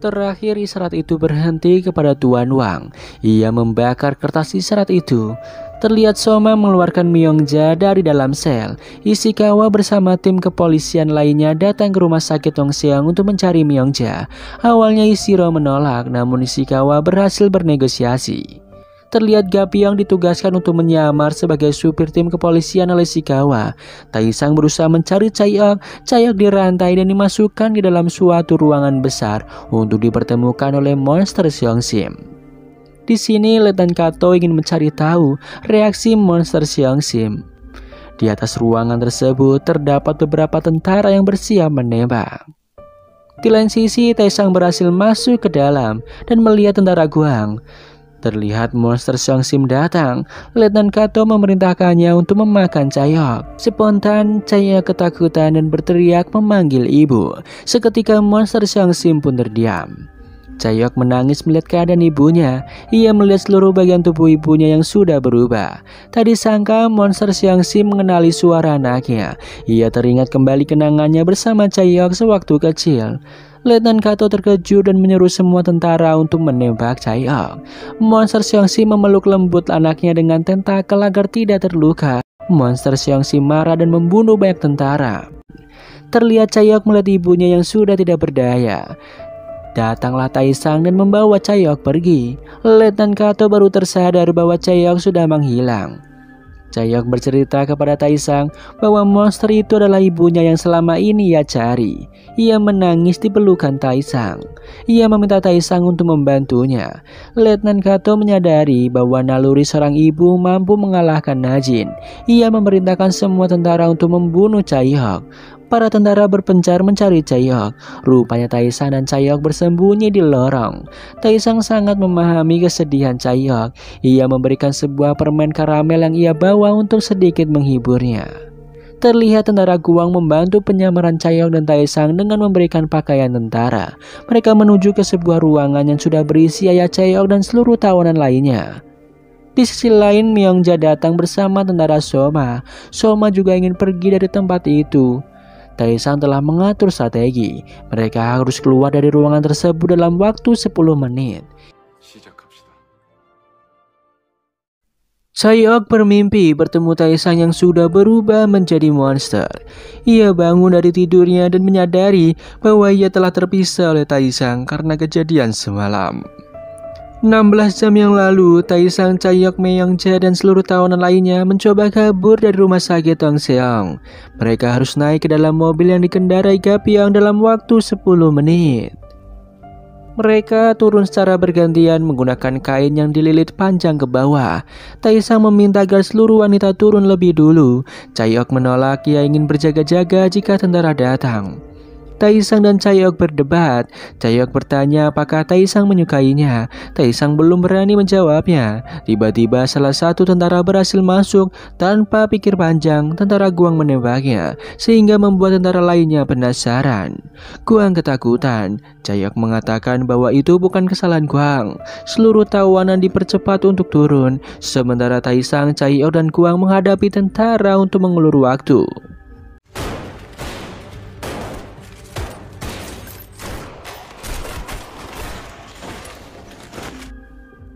Terakhir isyarat itu berhenti kepada Tuan Wang. Ia membakar kertas isyarat itu. Terlihat Soma mengeluarkan Myeongja dari dalam sel. Ishikawa bersama tim kepolisian lainnya datang ke rumah sakit Dongseong untuk mencari Myeongja. Awalnya Ishiro menolak, namun Ishikawa berhasil bernegosiasi. Terlihat Gapyeong ditugaskan untuk menyamar sebagai supir tim kepolisian oleh Ishikawa. Taesang berusaha mencari Chaeyoung. Chaeyoung dirantai dan dimasukkan ke dalam suatu ruangan besar untuk dipertemukan oleh monster Xiang Sim. Di sini Letnan Kato ingin mencari tahu reaksi monster Xiang Sim. Di atas ruangan tersebut terdapat beberapa tentara yang bersiap menembak. Di lain sisi, Taesang berhasil masuk ke dalam dan melihat tentara Guang. Terlihat monster Xiang Sim datang. Letnan Kato memerintahkannya untuk memakan Chaeyoung. Spontan, Chaeyoung ketakutan dan berteriak memanggil ibu. Seketika monster Xiang Sim pun terdiam. Chaeyoung menangis melihat keadaan ibunya. Ia melihat seluruh bagian tubuh ibunya yang sudah berubah. Tadi sangka monster Xiang Sim mengenali suara anaknya. Ia teringat kembali kenangannya bersama Chaeyoung sewaktu kecil. Letnan Kato terkejut dan menyuruh semua tentara untuk menembak Chaeyoung. Monster Xiang Sim memeluk lembut anaknya dengan tentakel agar tidak terluka. Monster Xiang Sim marah dan membunuh banyak tentara. Terlihat Chaeyoung melihat ibunya yang sudah tidak berdaya. Datanglah Taesang dan membawa Chaeyoung pergi. Letnan Kato baru tersadar bahwa Chaeyoung sudah menghilang. Chaeyoung bercerita kepada Taesang bahwa monster itu adalah ibunya yang selama ini ia cari. Ia menangis di pelukan Taesang. Ia meminta Taesang untuk membantunya. Letnan Kato menyadari bahwa naluri seorang ibu mampu mengalahkan Najin. Ia memerintahkan semua tentara untuk membunuh Chaeyoung. Para tentara berpencar mencari Chaeyoung. Rupanya Taesang dan Chaeyoung bersembunyi di lorong. Taesang sangat memahami kesedihan Chaeyoung. Ia memberikan sebuah permen karamel yang ia bawa untuk sedikit menghiburnya. Terlihat tentara Guang membantu penyamaran Chaeyoung dan Taesang dengan memberikan pakaian tentara. Mereka menuju ke sebuah ruangan yang sudah berisi ayah Chaeyoung dan seluruh tawanan lainnya. Di sisi lain, Myeongja datang bersama tentara Soma. Soma juga ingin pergi dari tempat itu. Taesang telah mengatur strategi. Mereka harus keluar dari ruangan tersebut dalam waktu 10 menit. Chaeyoung bermimpi bertemu Taesang yang sudah berubah menjadi monster. Ia bangun dari tidurnya dan menyadari bahwa ia telah terpisah oleh Taesang karena kejadian semalam. 16 jam yang lalu, Taesang, Chaeyoung, Myeongja, dan seluruh tawanan lainnya mencoba kabur dari rumah sakit Dongseong. Mereka harus naik ke dalam mobil yang dikendarai Gapyeong dalam waktu 10 menit. Mereka turun secara bergantian menggunakan kain yang dililit panjang ke bawah. Taesang meminta agar seluruh wanita turun lebih dulu. Chaeyoung menolak, ia ingin berjaga-jaga jika tentara datang. Taesang dan Chaeyoung berdebat. Chaeyoung bertanya apakah Taesang menyukainya. Taesang belum berani menjawabnya. Tiba-tiba salah satu tentara berhasil masuk. Tanpa pikir panjang, tentara Guang menembaknya, sehingga membuat tentara lainnya penasaran. Guang ketakutan. Chaeyoung mengatakan bahwa itu bukan kesalahan Guang. Seluruh tawanan dipercepat untuk turun. Sementara Taesang, Chaeyoung, dan Guang menghadapi tentara untuk mengulur waktu.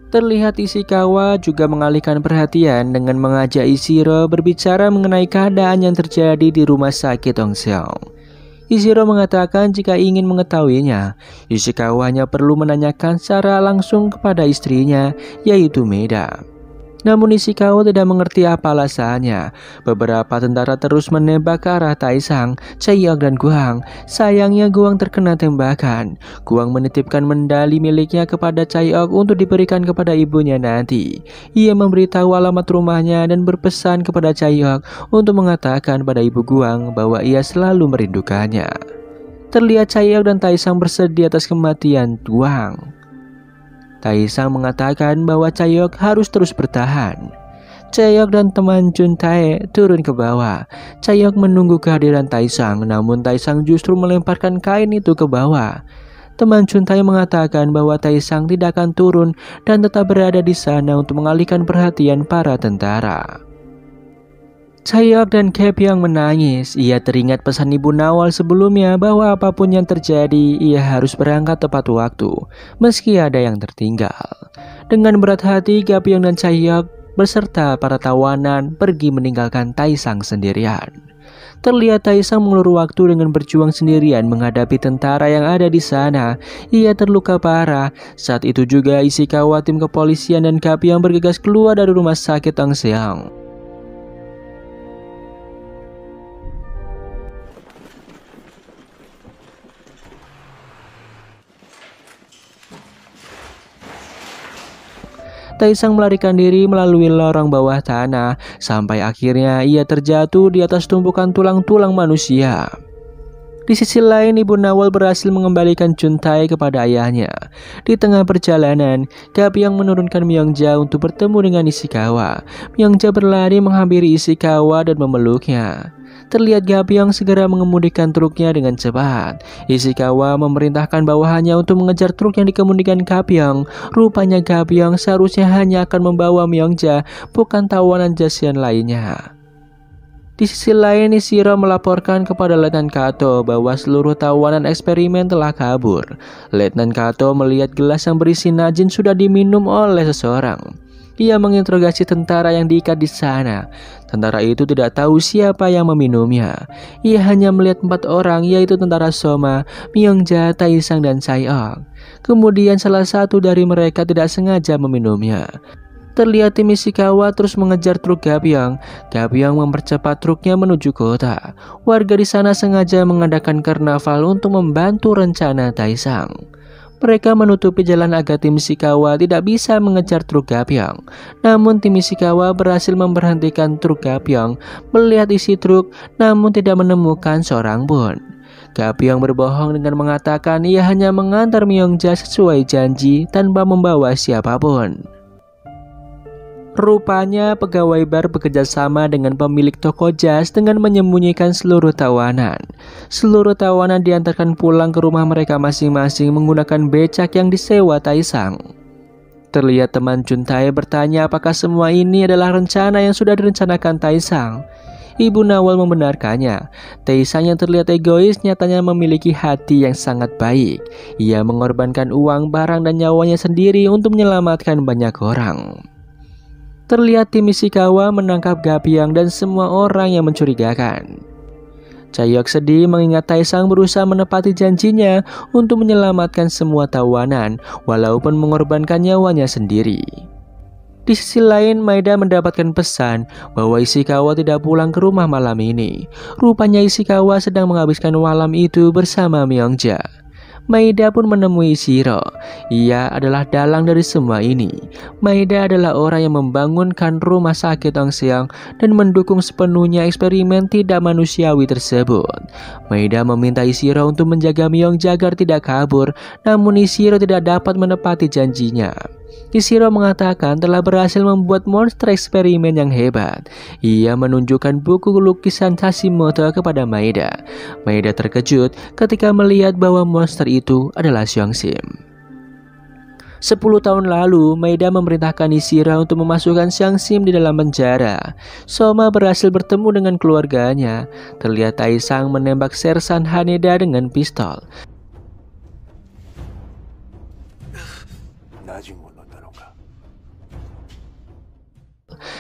Terlihat Ishikawa juga mengalihkan perhatian dengan mengajak Ishiro berbicara mengenai keadaan yang terjadi di rumah sakit Dongseong. Ishiro mengatakan jika ingin mengetahuinya, Ishikawa hanya perlu menanyakan secara langsung kepada istrinya, yaitu Maeda. Namun Ishikawa tidak mengerti apa alasannya. Beberapa tentara terus menembak ke arah Taisang, Chaeyoung dan Guang. Sayangnya Guang terkena tembakan. Guang menitipkan medali miliknya kepada Chaeyoung untuk diberikan kepada ibunya nanti. Ia memberitahu alamat rumahnya dan berpesan kepada Chaeyoung untuk mengatakan pada ibu Guang bahwa ia selalu merindukannya. Terlihat Chaeyoung dan Taisang bersedih atas kematian Guang. Taisang mengatakan bahwa Chaeyoung harus terus bertahan. Chaeyoung dan teman Juntae turun ke bawah. Chaeyoung menunggu kehadiran Taisang, namun Taisang justru melemparkan kain itu ke bawah. Teman Juntae mengatakan bahwa Taisang tidak akan turun dan tetap berada di sana untuk mengalihkan perhatian para tentara. Chaeyoung dan Gapyeong menangis. Ia teringat pesan Ibu Nawal sebelumnya bahwa apapun yang terjadi, ia harus berangkat tepat waktu, meski ada yang tertinggal. Dengan berat hati, Gapyeong dan Chaeyoung beserta para tawanan pergi meninggalkan Taisang sendirian. Terlihat Taisang mengulur waktu dengan berjuang sendirian menghadapi tentara yang ada di sana. Ia terluka parah. Saat itu juga Ishikawa, tim kepolisian dan Gapyeong bergegas keluar dari rumah sakit Tongseong. Taisang melarikan diri melalui lorong bawah tanah sampai akhirnya ia terjatuh di atas tumpukan tulang-tulang manusia. Di sisi lain, Ibu Nawal berhasil mengembalikan Juntae kepada ayahnya. Di tengah perjalanan, Gapyeong menurunkan Myeongja untuk bertemu dengan Ishikawa. Myeongja berlari menghampiri Ishikawa dan memeluknya. Terlihat Gapyeong segera mengemudikan truknya dengan cepat. Ishikawa memerintahkan bawahannya untuk mengejar truk yang dikemudikan Gapyeong. Rupanya Gapyeong seharusnya hanya akan membawa Myeongja, bukan tawanan Jasian lainnya. Di sisi lain, Ishiro melaporkan kepada Letnan Kato bahwa seluruh tawanan eksperimen telah kabur. Letnan Kato melihat gelas yang berisi najin sudah diminum oleh seseorang. Ia menginterogasi tentara yang diikat di sana. Tentara itu tidak tahu siapa yang meminumnya. Ia hanya melihat 4 orang, yaitu tentara Soma, Myeongja, Taisang, dan Chaeyoung. Kemudian salah satu dari mereka tidak sengaja meminumnya. Terlihat tim Ishikawa terus mengejar truk Gapyeong. Gapyeong mempercepat truknya menuju kota. Warga di sana sengaja mengadakan karnaval untuk membantu rencana Taisang. Mereka menutupi jalan agar tim Ishikawa tidak bisa mengejar truk Gapyeong. Namun tim Ishikawa berhasil memberhentikan truk Gapyeong. Melihat isi truk, namun tidak menemukan seorang pun. Gapyeong berbohong dengan mengatakan ia hanya mengantar Myeongja sesuai janji tanpa membawa siapapun. Rupanya pegawai bar bekerja sama dengan pemilik toko jas dengan menyembunyikan seluruh tawanan. Seluruh tawanan diantarkan pulang ke rumah mereka masing-masing menggunakan becak yang disewa Taisang. Terlihat teman Juntae bertanya apakah semua ini adalah rencana yang sudah direncanakan Taisang. Ibu Nawal membenarkannya. Taisang yang terlihat egois nyatanya memiliki hati yang sangat baik. Ia mengorbankan uang, barang, dan nyawanya sendiri untuk menyelamatkan banyak orang. Terlihat tim Ishikawa menangkap Gapyeong dan semua orang yang mencurigakan. Chaeyoung sedih mengingat Taisang berusaha menepati janjinya untuk menyelamatkan semua tawanan walaupun mengorbankan nyawanya sendiri. Di sisi lain, Maeda mendapatkan pesan bahwa Ishikawa tidak pulang ke rumah malam ini. Rupanya Ishikawa sedang menghabiskan malam itu bersama Myeongja. Maeda pun menemui Ishiro. Ia adalah dalang dari semua ini. Maeda adalah orang yang membangunkan rumah sakit Tongseong dan mendukung sepenuhnya eksperimen tidak manusiawi tersebut. Maeda meminta Ishiro untuk menjaga Myeongja agar tidak kabur, namun Ishiro tidak dapat menepati janjinya. Ishiro mengatakan telah berhasil membuat monster eksperimen yang hebat. Ia menunjukkan buku lukisan Hashimoto kepada Maeda. Maeda terkejut ketika melihat bahwa monster itu adalah Xiongxim. 10 tahun lalu, Maeda memerintahkan Ishiro untuk memasukkan Xiongxim di dalam penjara. Soma berhasil bertemu dengan keluarganya. Terlihat Taisang menembak Sersan Haneda dengan pistol.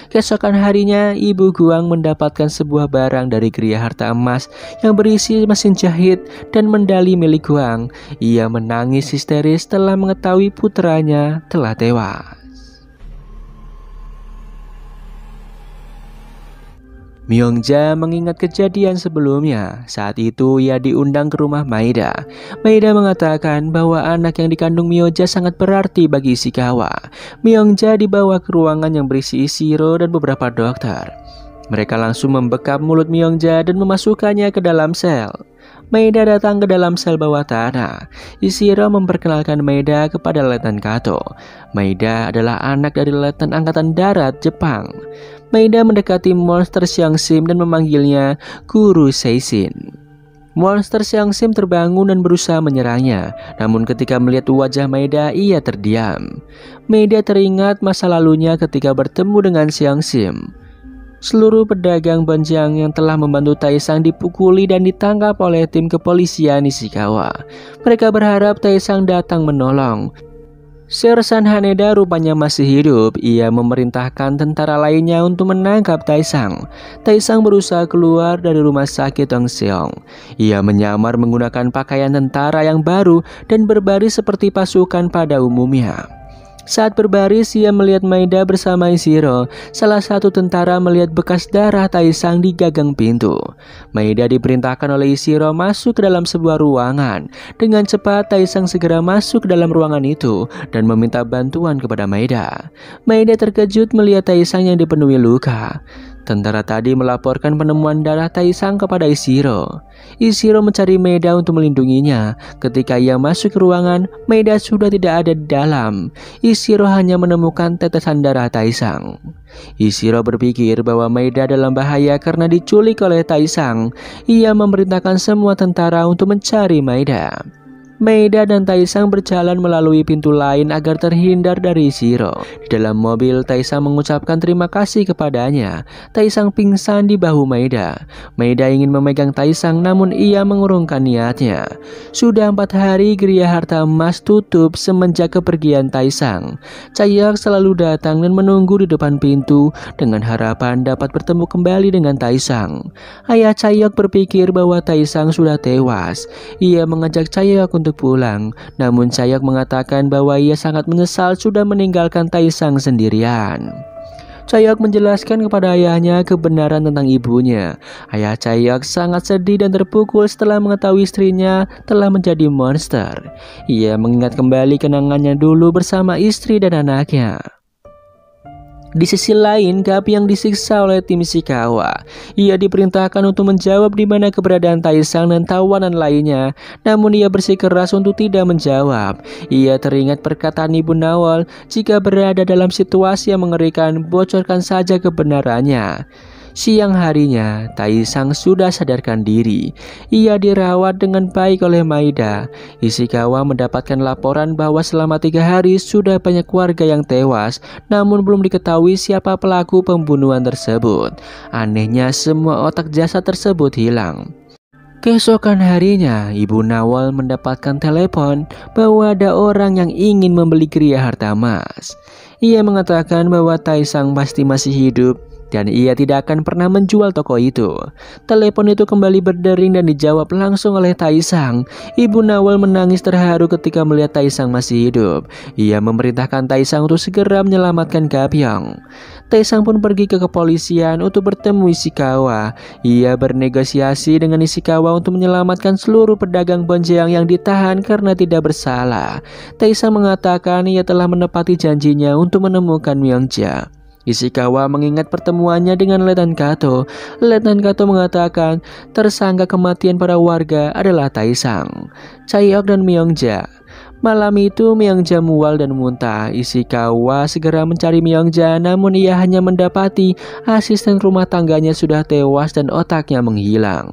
Keesokan harinya, Ibu Guang mendapatkan sebuah barang dari geria harta emas yang berisi mesin jahit dan medali milik Guang. Ia menangis histeris setelah mengetahui putranya telah tewas. Myongja mengingat kejadian sebelumnya. Saat itu ia diundang ke rumah Maeda. Maeda mengatakan bahwa anak yang dikandung Myongja sangat berarti bagi Ishikawa. Myongja dibawa ke ruangan yang berisi Ishiro dan beberapa dokter. Mereka langsung membekap mulut Myongja dan memasukkannya ke dalam sel. Maeda datang ke dalam sel bawah tanah. Ishiro memperkenalkan Maeda kepada Letnan Kato. Maeda adalah anak dari Letnan Angkatan Darat Jepang. Maeda mendekati monster Xiangxim dan memanggilnya Guru Seishin. Monster Xiangxim terbangun dan berusaha menyerangnya. Namun ketika melihat wajah Maeda, ia terdiam. Maeda teringat masa lalunya ketika bertemu dengan Xiangxim. Seluruh pedagang banjang yang telah membantu Taesang dipukuli dan ditangkap oleh tim kepolisian Ishikawa. Mereka berharap Taesang datang menolong. Sersan Haneda rupanya masih hidup. Ia memerintahkan tentara lainnya untuk menangkap Taesang. Taesang berusaha keluar dari rumah sakit Tongseong. Ia menyamar menggunakan pakaian tentara yang baru dan berbaris seperti pasukan pada umumnya. Saat berbaris, ia melihat Maeda bersama Ishiro. Salah satu tentara melihat bekas darah Taesang di gagang pintu. Maeda diperintahkan oleh Ishiro masuk ke dalam sebuah ruangan. Dengan cepat, Taesang segera masuk ke dalam ruangan itu dan meminta bantuan kepada Maeda. Maeda terkejut melihat Taesang yang dipenuhi luka. Tentara tadi melaporkan penemuan darah Taesang kepada Ishiro. Ishiro mencari Maeda untuk melindunginya. Ketika ia masuk ke ruangan, Maeda sudah tidak ada di dalam. Ishiro hanya menemukan tetesan darah Taesang. Ishiro berpikir bahwa Maeda dalam bahaya karena diculik oleh Taesang. Ia memerintahkan semua tentara untuk mencari Maeda. Maeda dan Taesang berjalan melalui pintu lain agar terhindar dari Ishiro. Di dalam mobil, Taesang mengucapkan terima kasih kepadanya. Taesang pingsan di bahu Maeda. Maeda ingin memegang Taesang, namun ia mengurungkan niatnya. Sudah 4 hari Geria Harta Emas tutup semenjak kepergian Taesang. Chaeyoung selalu datang dan menunggu di depan pintu dengan harapan dapat bertemu kembali dengan Taesang. Ayah Chaeyoung berpikir bahwa Taesang sudah tewas. Ia mengajak Chaeyoung untuk pulang, namun Chaeyoung mengatakan bahwa ia sangat menyesal sudah meninggalkan Taesang sendirian. Chaeyoung menjelaskan kepada ayahnya kebenaran tentang ibunya. Ayah Chaeyoung sangat sedih dan terpukul setelah mengetahui istrinya telah menjadi monster. Ia mengingat kembali kenangannya dulu bersama istri dan anaknya. Di sisi lain, Gabi yang disiksa oleh tim Ishikawa. Ia diperintahkan untuk menjawab di mana keberadaan Taesang dan tawanan lainnya. Namun ia bersikeras untuk tidak menjawab. Ia teringat perkataan Ibu Nawal, jika berada dalam situasi yang mengerikan, bocorkan saja kebenarannya. Siang harinya, Taesang sudah sadarkan diri. Ia dirawat dengan baik oleh Maeda. Ishikawa mendapatkan laporan bahwa selama 3 hari sudah banyak warga yang tewas, namun belum diketahui siapa pelaku pembunuhan tersebut. Anehnya, semua otak jasad tersebut hilang. Keesokan harinya, Ibu Nawal mendapatkan telepon bahwa ada orang yang ingin membeli Geria Harta Emas. Ia mengatakan bahwa Taesang pasti masih hidup dan ia tidak akan pernah menjual toko itu. Telepon itu kembali berdering dan dijawab langsung oleh Taesang. Ibu Nawal menangis terharu ketika melihat Taesang masih hidup. Ia memerintahkan Taesang untuk segera menyelamatkan Gapyeong. Taesang pun pergi ke kepolisian untuk bertemu Ishikawa. Ia bernegosiasi dengan Ishikawa untuk menyelamatkan seluruh pedagang bonjang yang ditahan karena tidak bersalah. Taesang mengatakan ia telah menepati janjinya untuk menemukan Myongja. Ishikawa mengingat pertemuannya dengan Letnan Kato. Letnan Kato mengatakan tersangka kematian para warga adalah Taesang, Chaeyoung dan Myongja. Malam itu Myongja mual dan muntah. Ishikawa segera mencari Myongja, namun ia hanya mendapati asisten rumah tangganya sudah tewas dan otaknya menghilang.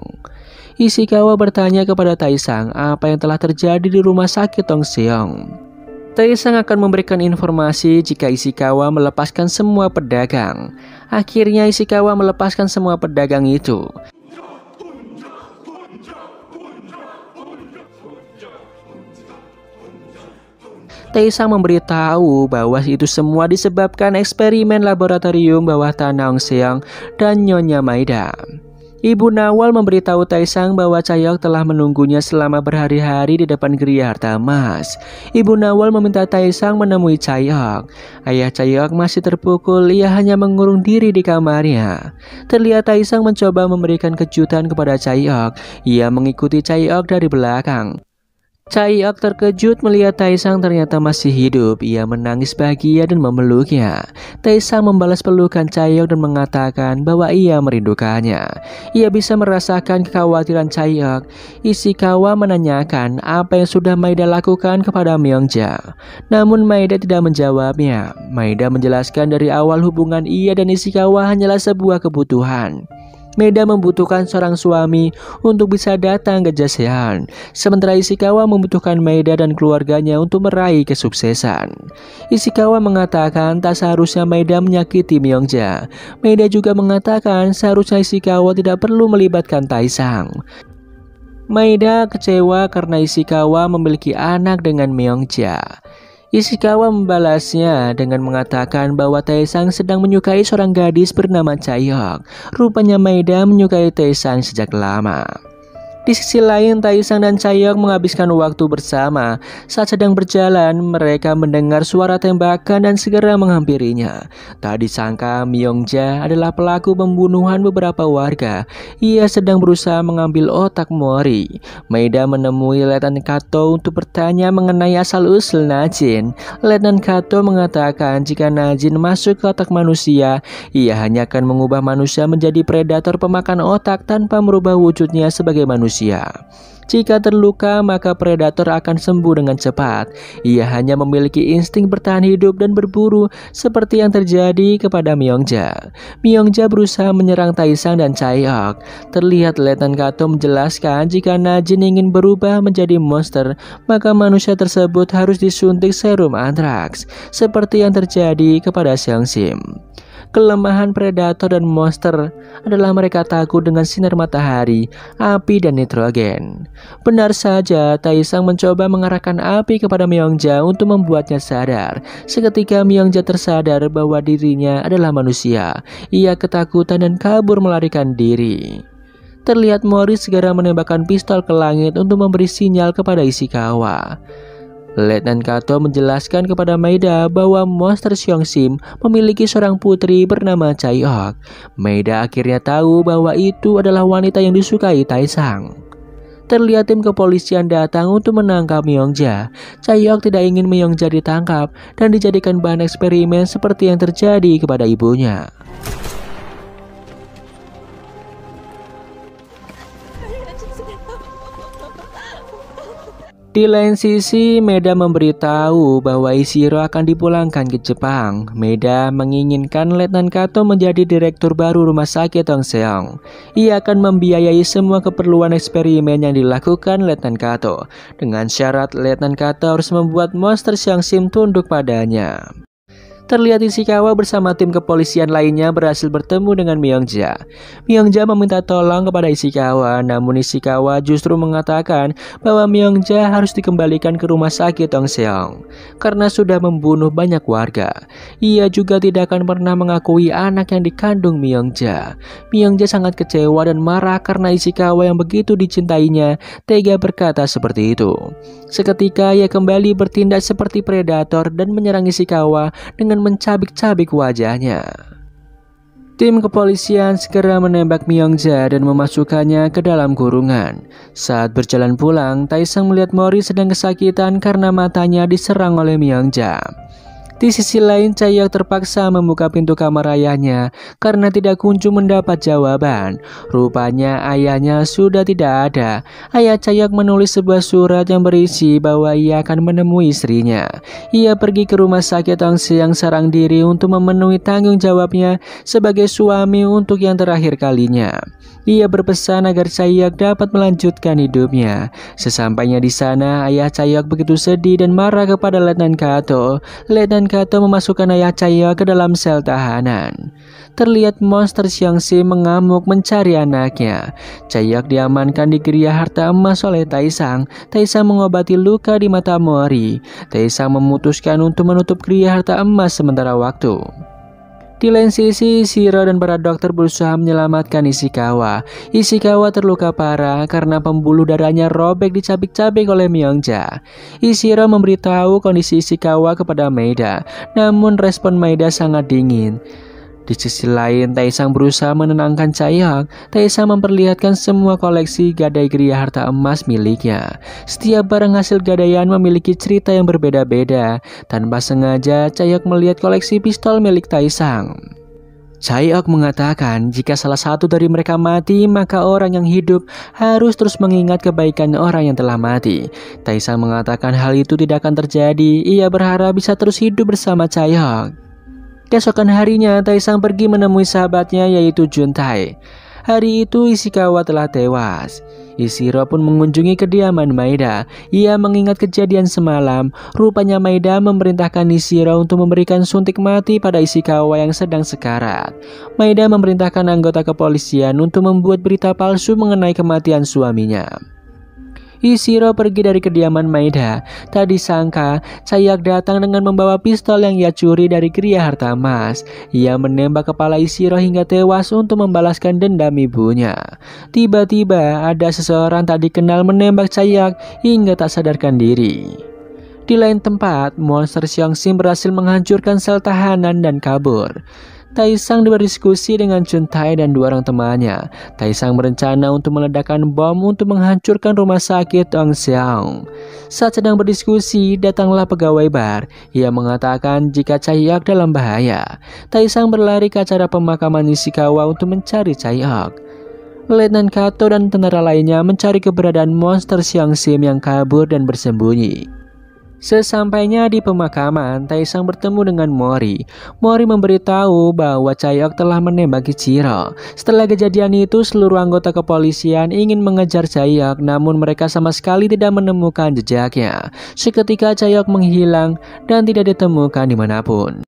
Ishikawa bertanya kepada Taesang apa yang telah terjadi di rumah sakit Tongseong. Taesang akan memberikan informasi jika Ishikawa melepaskan semua pedagang. Akhirnya Ishikawa melepaskan semua pedagang itu. Taesang memberitahu bahwa itu semua disebabkan eksperimen laboratorium bawah tanah Tongseong dan Nyonya Maeda. Ibu Nawal memberitahu Taesang bahwa Chaeyoung telah menunggunya selama berhari-hari di depan geria harta emas. Ibu Nawal meminta Taesang menemui Chaeyoung. Ayah Chaeyoung masih terpukul, ia hanya mengurung diri di kamarnya. Terlihat Taesang mencoba memberikan kejutan kepada Chaeyoung. Ia mengikuti Chaeyoung dari belakang. Chaeyoung terkejut melihat Taesang ternyata masih hidup. Ia menangis bahagia dan memeluknya. Taesang membalas pelukan Chaeyoung dan mengatakan bahwa ia merindukannya. Ia bisa merasakan kekhawatiran Chaeyoung. Ishikawa menanyakan apa yang sudah Maeda lakukan kepada Myongja. Namun Maeda tidak menjawabnya. Maeda menjelaskan dari awal hubungan ia dan Ishikawa hanyalah sebuah kebutuhan. Maeda membutuhkan seorang suami untuk bisa datang ke Joseon, sementara Ishikawa membutuhkan Maeda dan keluarganya untuk meraih kesuksesan. Ishikawa mengatakan tak seharusnya Maeda menyakiti Myongja. Maeda juga mengatakan seharusnya Ishikawa tidak perlu melibatkan Taesang. Maeda kecewa karena Ishikawa memiliki anak dengan Myongja. Ishikawa membalasnya dengan mengatakan bahwa Taesang sedang menyukai seorang gadis bernama Chaeyoung. Rupanya Maeda menyukai Taesang sejak lama. Di sisi lain, Taesang dan Chaeyoung menghabiskan waktu bersama. Saat sedang berjalan, mereka mendengar suara tembakan dan segera menghampirinya. Tak disangka Myongja adalah pelaku pembunuhan beberapa warga. Ia sedang berusaha mengambil otak Mori. Maeda menemui Letnan Kato untuk bertanya mengenai asal-usul Najin. Letnan Kato mengatakan jika Najin masuk ke otak manusia, ia hanya akan mengubah manusia menjadi predator pemakan otak tanpa merubah wujudnya sebagai manusia. Jika terluka, maka predator akan sembuh dengan cepat. Ia hanya memiliki insting bertahan hidup dan berburu seperti yang terjadi kepada Myongja. Myongja berusaha menyerang Taesang dan Chaeyoung. Terlihat Letnan Kato menjelaskan jika Najin ingin berubah menjadi monster, maka manusia tersebut harus disuntik serum antraks, seperti yang terjadi kepada Seongsim. Kelemahan predator dan monster adalah mereka takut dengan sinar matahari, api, dan nitrogen. Benar saja, Taesang mencoba mengarahkan api kepada Myongja untuk membuatnya sadar. Seketika Myongja tersadar bahwa dirinya adalah manusia. Ia ketakutan dan kabur melarikan diri. Terlihat Mori segera menembakkan pistol ke langit untuk memberi sinyal kepada Ishikawa. Letnan Kato menjelaskan kepada Maeda bahwa monster Seongsim memiliki seorang putri bernama Chaeyoung. Maeda akhirnya tahu bahwa itu adalah wanita yang disukai Taesang. Terlihat tim kepolisian datang untuk menangkap Myongja. Chaeyoung tidak ingin Myongja ditangkap dan dijadikan bahan eksperimen seperti yang terjadi kepada ibunya. Di lain sisi, Maeda memberitahu bahwa Ishiro akan dipulangkan ke Jepang. Maeda menginginkan Letnan Kato menjadi direktur baru rumah sakit Tongseong. Ia akan membiayai semua keperluan eksperimen yang dilakukan Letnan Kato. Dengan syarat Letnan Kato harus membuat monster Seongsim tunduk padanya. Terlihat Ishikawa bersama tim kepolisian lainnya berhasil bertemu dengan Myongja. Myongja meminta tolong kepada Ishikawa, namun Ishikawa justru mengatakan bahwa Myongja harus dikembalikan ke rumah sakit Tongseong karena sudah membunuh banyak warga. Ia juga tidak akan pernah mengakui anak yang dikandung Myongja. Myongja sangat kecewa dan marah karena Ishikawa yang begitu dicintainya tega berkata seperti itu. Seketika ia kembali bertindak seperti predator dan menyerang Ishikawa dengan mencabik-cabik wajahnya. Tim kepolisian segera menembak Myongja dan memasukkannya ke dalam kurungan. Saat berjalan pulang, Taesang melihat Mori sedang kesakitan karena matanya diserang oleh Myongja. Di sisi lain, Chaeyoung terpaksa membuka pintu kamar ayahnya karena tidak kunjung mendapat jawaban. Rupanya ayahnya sudah tidak ada. Ayah Chaeyoung menulis sebuah surat yang berisi bahwa ia akan menemui istrinya. Ia pergi ke rumah sakit Tongseong sarang diri untuk memenuhi tanggung jawabnya sebagai suami untuk yang terakhir kalinya. Ia berpesan agar Chaeyoung dapat melanjutkan hidupnya. Sesampainya di sana, ayah Chaeyoung begitu sedih dan marah kepada Letnan Kato. Letnan Kato memasukkan ayah Chaeyoung ke dalam sel tahanan. Terlihat monster Seongsim mengamuk mencari anaknya. Chaeyoung diamankan di geria harta emas oleh Taesang. Taesang mengobati luka di mata Mori. Taesang memutuskan untuk menutup geria harta emas sementara waktu. Di lain sisi, Shiro dan para dokter berusaha menyelamatkan Ishikawa. Ishikawa terluka parah karena pembuluh darahnya robek dicabik-cabik oleh Myeongja. Ishiro memberitahu kondisi Ishikawa kepada Maeda, namun respon Maeda sangat dingin. Di sisi lain, Taesang berusaha menenangkan Chaeyoung. Taesang memperlihatkan semua koleksi gadai geria harta emas miliknya. Setiap barang hasil gadaian memiliki cerita yang berbeda-beda. Tanpa sengaja, Chaeyoung melihat koleksi pistol milik Taesang. Chaeyoung mengatakan jika salah satu dari mereka mati, maka orang yang hidup harus terus mengingat kebaikan orang yang telah mati. Taesang mengatakan hal itu tidak akan terjadi. Ia berharap bisa terus hidup bersama Chaeyoung. Keesokan harinya, Taesang pergi menemui sahabatnya yaitu Juntae. Hari itu Ishikawa telah tewas. Ishiro pun mengunjungi kediaman Maeda. Ia mengingat kejadian semalam. Rupanya Maeda memerintahkan Ishiro untuk memberikan suntik mati pada Ishikawa yang sedang sekarat. Maeda memerintahkan anggota kepolisian untuk membuat berita palsu mengenai kematian suaminya. Ishiro pergi dari kediaman Maeda. Tak disangka, Chaeyoung datang dengan membawa pistol yang ia curi dari geria harta emas. Ia menembak kepala Ishiro hingga tewas untuk membalaskan dendam ibunya. Tiba-tiba ada seseorang tak dikenal menembak Chaeyoung hingga tak sadarkan diri. Di lain tempat, monster Seongsim berhasil menghancurkan sel tahanan dan kabur. Taesang berdiskusi dengan Juntae dan dua orang temannya. Taesang berencana untuk meledakkan bom untuk menghancurkan rumah sakit Dongseong. Saat sedang berdiskusi, datanglah pegawai bar. Ia mengatakan jika Chaeyoung dalam bahaya. Taesang berlari ke acara pemakaman Ishikawa untuk mencari Chaeyoung. Letnan Kato dan tentara lainnya mencari keberadaan monster Seongsim yang kabur dan bersembunyi. Sesampainya di pemakaman, Taesang bertemu dengan Mori. Mori memberitahu bahwa Chaeyoung telah menembak Ichiro. Setelah kejadian itu, seluruh anggota kepolisian ingin mengejar Chaeyoung, namun mereka sama sekali tidak menemukan jejaknya. Seketika Chaeyoung menghilang dan tidak ditemukan dimanapun.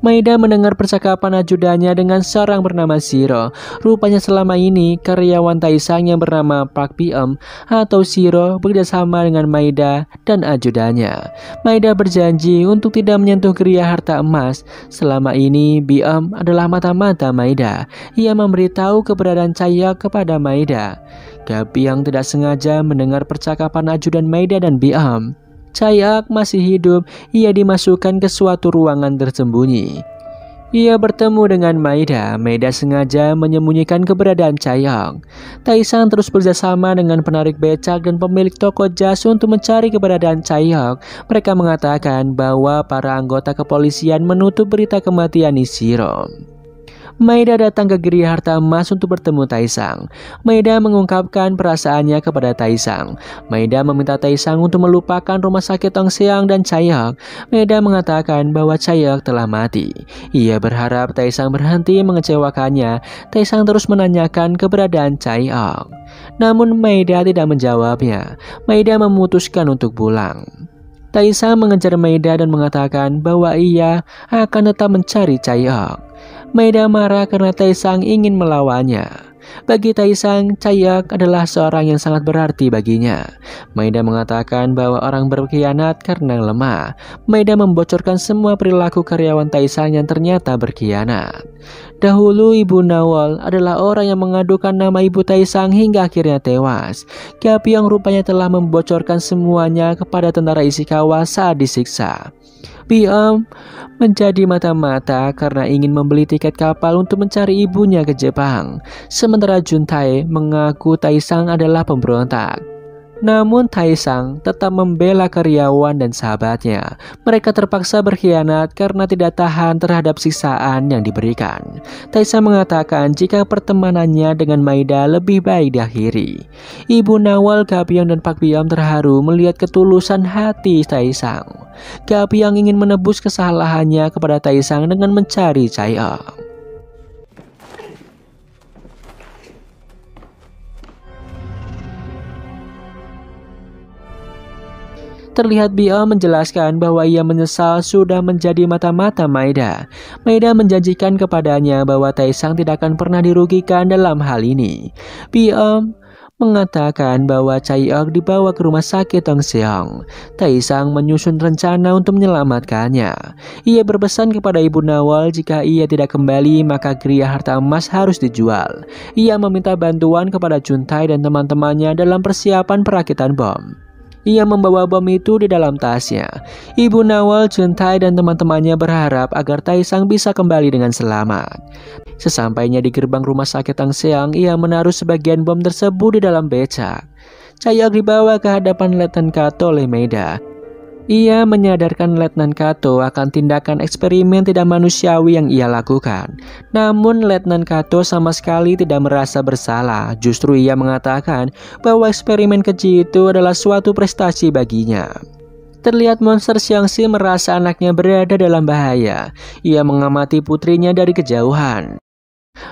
Maeda mendengar percakapan ajudannya dengan seorang bernama Shiro. Rupanya selama ini karyawan Taesang yang bernama Park Bi-eum atau Shiro bekerjasama dengan Maeda dan ajudannya. Maeda berjanji untuk tidak menyentuh geria harta emas. Selama ini Bi-eum adalah mata-mata Maeda. Ia memberitahu keberadaan Chaeyoung kepada Maeda. Gabi yang tidak sengaja mendengar percakapan ajudan Maeda dan Bi-eum. Chaeyoung masih hidup. Ia dimasukkan ke suatu ruangan tersembunyi. Ia bertemu dengan Maeda. Maeda sengaja menyembunyikan keberadaan Chaeyoung. Taesang terus bekerjasama dengan penarik becak dan pemilik toko jas untuk mencari keberadaan Chaeyoung. Mereka mengatakan bahwa para anggota kepolisian menutup berita kematian Ishiro. Maeda datang ke geria harta emas untuk bertemu Taesang. Maeda mengungkapkan perasaannya kepada Taesang. Maeda meminta Taesang untuk melupakan rumah sakit Dongseong dan Chaeyoung. Maeda mengatakan bahwa Chaeyoung telah mati. Ia berharap Taesang berhenti mengecewakannya. Taesang terus menanyakan keberadaan Chaeyoung. Namun Maeda tidak menjawabnya. Maeda memutuskan untuk pulang. Taesang mengejar Maeda dan mengatakan bahwa ia akan tetap mencari Chaeyoung. Maeda marah karena Taesang ingin melawannya. Bagi Taesang, Chaeyoung adalah seorang yang sangat berarti baginya. Maeda mengatakan bahwa orang berkhianat karena lemah. Maeda membocorkan semua perilaku karyawan Taesang yang ternyata berkhianat. Dahulu Ibu Nawol adalah orang yang mengadukan nama Ibu Taesang hingga akhirnya tewas. Gapyeong rupanya telah membocorkan semuanya kepada tentara Ishikawa saat disiksa. Bi-eum menjadi mata-mata karena ingin membeli tiket kapal untuk mencari ibunya ke Jepang. Sementara Juntae mengaku Taesang adalah pemberontak. Namun Taesang tetap membela karyawan dan sahabatnya. Mereka terpaksa berkhianat karena tidak tahan terhadap siksaan yang diberikan. Taesang mengatakan jika pertemanannya dengan Maeda lebih baik diakhiri. Ibu Nawol, Gapyeong dan Park Bi-eum terharu melihat ketulusan hati Taesang. Gapyeong ingin menebus kesalahannya kepada Taesang dengan mencari Chaeyoung. Terlihat Bi-eum menjelaskan bahwa ia menyesal sudah menjadi mata-mata Maeda. Maeda menjanjikan kepadanya bahwa Taesang tidak akan pernah dirugikan dalam hal ini. Bi-eum mengatakan bahwa Chaeok dibawa ke rumah sakit Tongseong. Taesang menyusun rencana untuk menyelamatkannya. Ia berpesan kepada Ibu Nawal jika ia tidak kembali maka geria harta emas harus dijual. Ia meminta bantuan kepada Chuntae dan teman-temannya dalam persiapan perakitan bom. Ia membawa bom itu di dalam tasnya. Ibu Nawal, Chuntae dan teman-temannya berharap agar Taesang bisa kembali dengan selamat. Sesampainya di gerbang rumah sakit Tongseong, ia menaruh sebagian bom tersebut di dalam becak. Chaeok dibawa ke hadapan Letnan Kato oleh Maeda. Ia menyadarkan Letnan Kato akan tindakan eksperimen tidak manusiawi yang ia lakukan. Namun Letnan Kato sama sekali tidak merasa bersalah. Justru ia mengatakan bahwa eksperimen keji itu adalah suatu prestasi baginya. Terlihat monster Xiangxi merasa anaknya berada dalam bahaya. Ia mengamati putrinya dari kejauhan.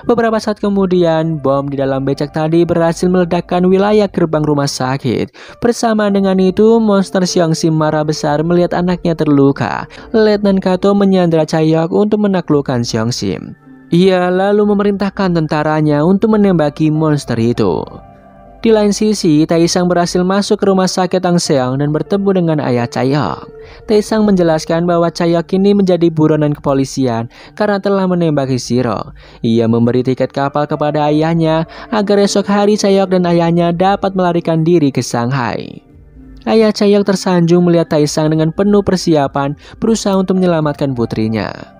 Beberapa saat kemudian, bom di dalam becak tadi berhasil meledakkan wilayah gerbang rumah sakit. Bersamaan dengan itu, monster Xiangxi marah besar melihat anaknya terluka. Letnan Kato menyandera Chaeok untuk menaklukkan Xiangxi. Ia lalu memerintahkan tentaranya untuk menembaki monster itu. Di lain sisi, Taesang berhasil masuk ke rumah sakit Tongseong dan bertemu dengan ayah Chaeok. Taesang menjelaskan bahwa Chaeok kini menjadi buronan kepolisian karena telah menembaki Shiro. Ia memberi tiket kapal kepada ayahnya agar esok hari Chaeok dan ayahnya dapat melarikan diri ke Shanghai. Ayah Chaeok tersanjung melihat Taesang dengan penuh persiapan berusaha untuk menyelamatkan putrinya.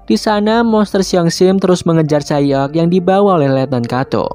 Di sana, monster Xiangxi terus mengejar Chaeok yang dibawa oleh Letnan Kato.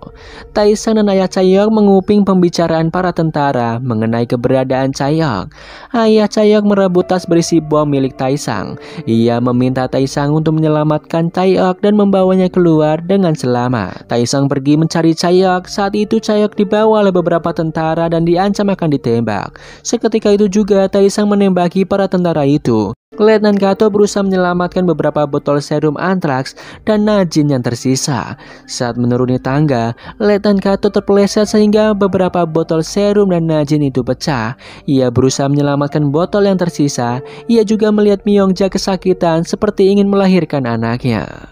Taesang dan ayah Chaeok menguping pembicaraan para tentara mengenai keberadaan Chaeok. Ayah Chaeok merebut tas berisi bom milik Taesang. Ia meminta Taesang untuk menyelamatkan Chaeok dan membawanya keluar dengan selamat. Taesang pergi mencari Chaeok. Saat itu Chaeok dibawa oleh beberapa tentara dan diancam akan ditembak. Seketika itu juga Taesang menembaki para tentara itu. Letnan Kato berusaha menyelamatkan beberapa botol serum antraks dan najin yang tersisa. Saat menuruni tangga, Letnan Kato terpeleset sehingga beberapa botol serum dan najin itu pecah. Ia berusaha menyelamatkan botol yang tersisa. Ia juga melihat Myongja kesakitan seperti ingin melahirkan anaknya.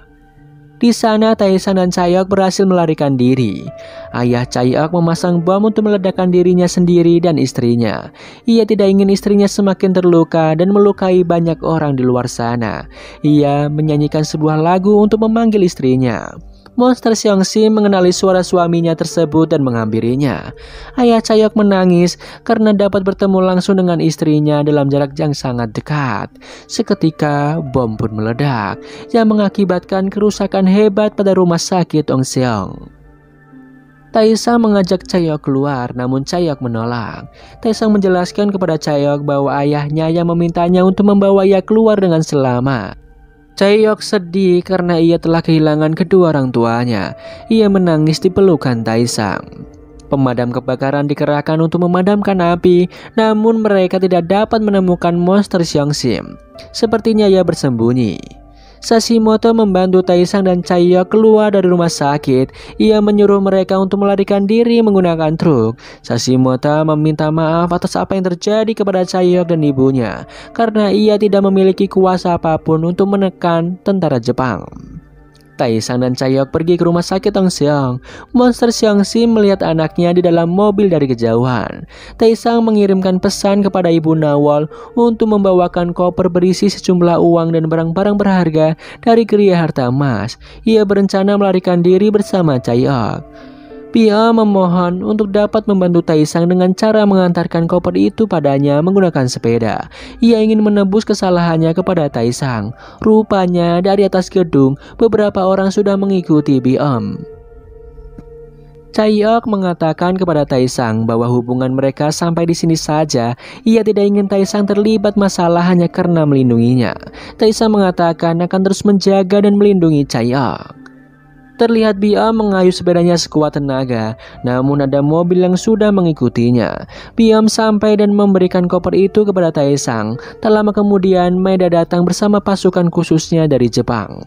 Di sana, Taesang dan Chaeok berhasil melarikan diri. Ayah Chaeok memasang bom untuk meledakkan dirinya sendiri dan istrinya. Ia tidak ingin istrinya semakin terluka dan melukai banyak orang di luar sana. Ia menyanyikan sebuah lagu untuk memanggil istrinya. Monster Xiangxi mengenali suara suaminya tersebut dan menghampirinya. Ayah Chaeok menangis karena dapat bertemu langsung dengan istrinya dalam jarak yang sangat dekat. Seketika bom pun meledak yang mengakibatkan kerusakan hebat pada rumah sakit Tongseong. Taesang mengajak Chaeok keluar, namun Chaeok menolak. Taesang menjelaskan kepada Chaeok bahwa ayahnya yang memintanya untuk membawa ia keluar dengan selamat. Chaeok sedih karena ia telah kehilangan kedua orang tuanya. Ia menangis di pelukan Taesang. Pemadam kebakaran dikerahkan untuk memadamkan api, namun mereka tidak dapat menemukan monster Xiangxi. Sepertinya ia bersembunyi. Sashimoto membantu Taesang dan Chaeok keluar dari rumah sakit. Ia menyuruh mereka untuk melarikan diri menggunakan truk. Sashimoto meminta maaf atas apa yang terjadi kepada Chaeok dan ibunya, karena ia tidak memiliki kuasa apapun untuk menekan tentara Jepang. Taesang dan Chaeok pergi ke rumah sakit Tongseong. Monster Xiangxi melihat anaknya di dalam mobil dari kejauhan. Taesang mengirimkan pesan kepada Ibu Nawal untuk membawakan koper berisi sejumlah uang dan barang-barang berharga dari geria harta emas. Ia berencana melarikan diri bersama Chaeok. Pia memohon untuk dapat membantu Taesang dengan cara mengantarkan koper itu padanya menggunakan sepeda. Ia ingin menebus kesalahannya kepada Taesang. Rupanya dari atas gedung beberapa orang sudah mengikuti Biom. Chaeok mengatakan kepada Taesang bahwa hubungan mereka sampai di sini saja. Ia tidak ingin Taesang terlibat masalah hanya karena melindunginya. Taesang mengatakan akan terus menjaga dan melindungi Chaeok. Terlihat Biom mengayuh sepedanya sekuat tenaga, namun ada mobil yang sudah mengikutinya. Biom sampai dan memberikan koper itu kepada Taesang. Tak lama kemudian, Maeda datang bersama pasukan khususnya dari Jepang.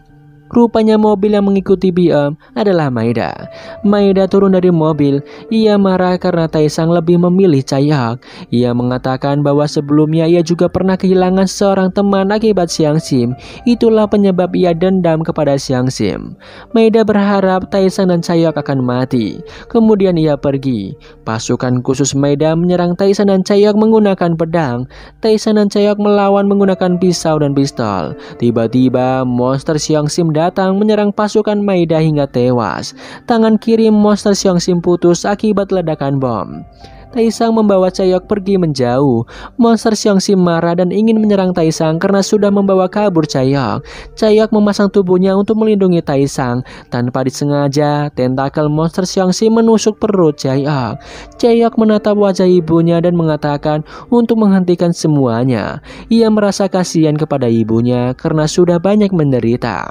Rupanya mobil yang mengikuti Biem adalah Maeda. Maeda turun dari mobil. Ia marah karena Taesang lebih memilih Chaeyoung. Ia mengatakan bahwa sebelumnya ia juga pernah kehilangan seorang teman akibat Xiang Sim. Itulah penyebab ia dendam kepada Xiang Sim. Maeda berharap Taesang dan Chaeyoung akan mati. Kemudian ia pergi. Pasukan khusus Maeda menyerang Taesang dan Chaeyoung menggunakan pedang. Taesang dan Chaeyoung melawan menggunakan pisau dan pistol. Tiba-tiba monster Xiang Sim datang menyerang pasukan Maeda hingga tewas. Tangan kiri monster Xiang Sim putus akibat ledakan bom. Taesang membawa Chaeyoung pergi menjauh. Monster Xiang Sim marah dan ingin menyerang Taesang karena sudah membawa kabur Chaeyoung. Chaeyoung memasang tubuhnya untuk melindungi Taesang. Tanpa disengaja, tentakel monster Xiang Sim menusuk perut Chaeyoung. Chaeyoung menatap wajah ibunya dan mengatakan untuk menghentikan semuanya. Ia merasa kasihan kepada ibunya karena sudah banyak menderita.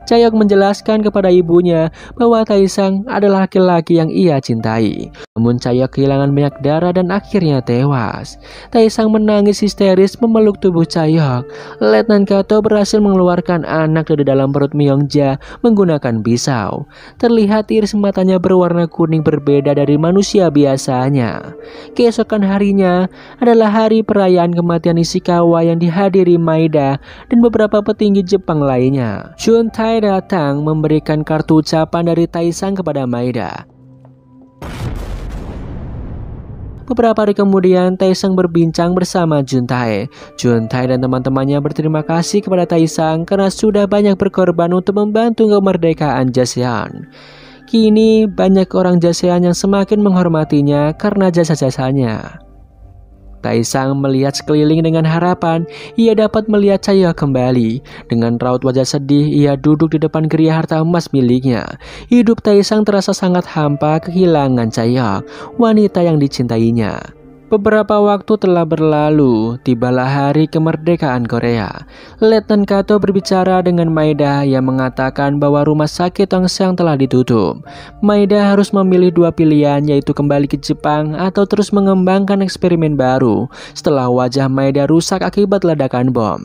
Chaeyoung menjelaskan kepada ibunya bahwa Taesang adalah laki-laki yang ia cintai. Namun Chaeyoung kehilangan banyak darah dan akhirnya tewas. Taesang menangis histeris memeluk tubuh Chaeyoung. Letnan Kato berhasil mengeluarkan anak dari dalam perut Myongja menggunakan pisau. Terlihat iris matanya berwarna kuning berbeda dari manusia biasanya. Keesokan harinya adalah hari perayaan kematian Ishikawa yang dihadiri Maeda dan beberapa petinggi Jepang lainnya. Juntai datang memberikan kartu ucapan dari Taesang kepada Maeda. Beberapa hari kemudian, Taesang berbincang bersama Juntai. Juntai dan teman-temannya berterima kasih kepada Taesang karena sudah banyak berkorban untuk membantu kemerdekaan Joseon. Kini banyak orang Joseon yang semakin menghormatinya karena jasa-jasanya. Taesang melihat sekeliling dengan harapan ia dapat melihat Chaeyoung kembali. Dengan raut wajah sedih, ia duduk di depan geria harta emas miliknya. Hidup Taesang terasa sangat hampa kehilangan Chaeyoung, wanita yang dicintainya. Beberapa waktu telah berlalu, tibalah hari kemerdekaan Korea. Letnan Kato berbicara dengan Maeda yang mengatakan bahwa rumah sakit Tongsang telah ditutup. Maeda harus memilih dua pilihan, yaitu kembali ke Jepang atau terus mengembangkan eksperimen baru setelah wajah Maeda rusak akibat ledakan bom.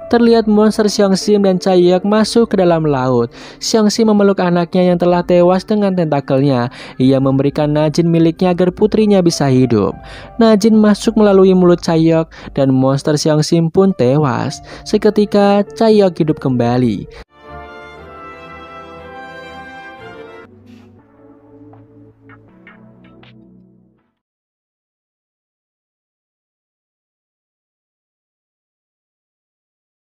Terlihat monster Xiang Sim dan Chaeyoung masuk ke dalam laut. Xiang Sim memeluk anaknya yang telah tewas dengan tentakelnya. Ia memberikan najin miliknya agar putrinya bisa hidup. Najin masuk melalui mulut Chaeyoung dan monster Xiang Sim pun tewas. Seketika Chaeyoung hidup kembali.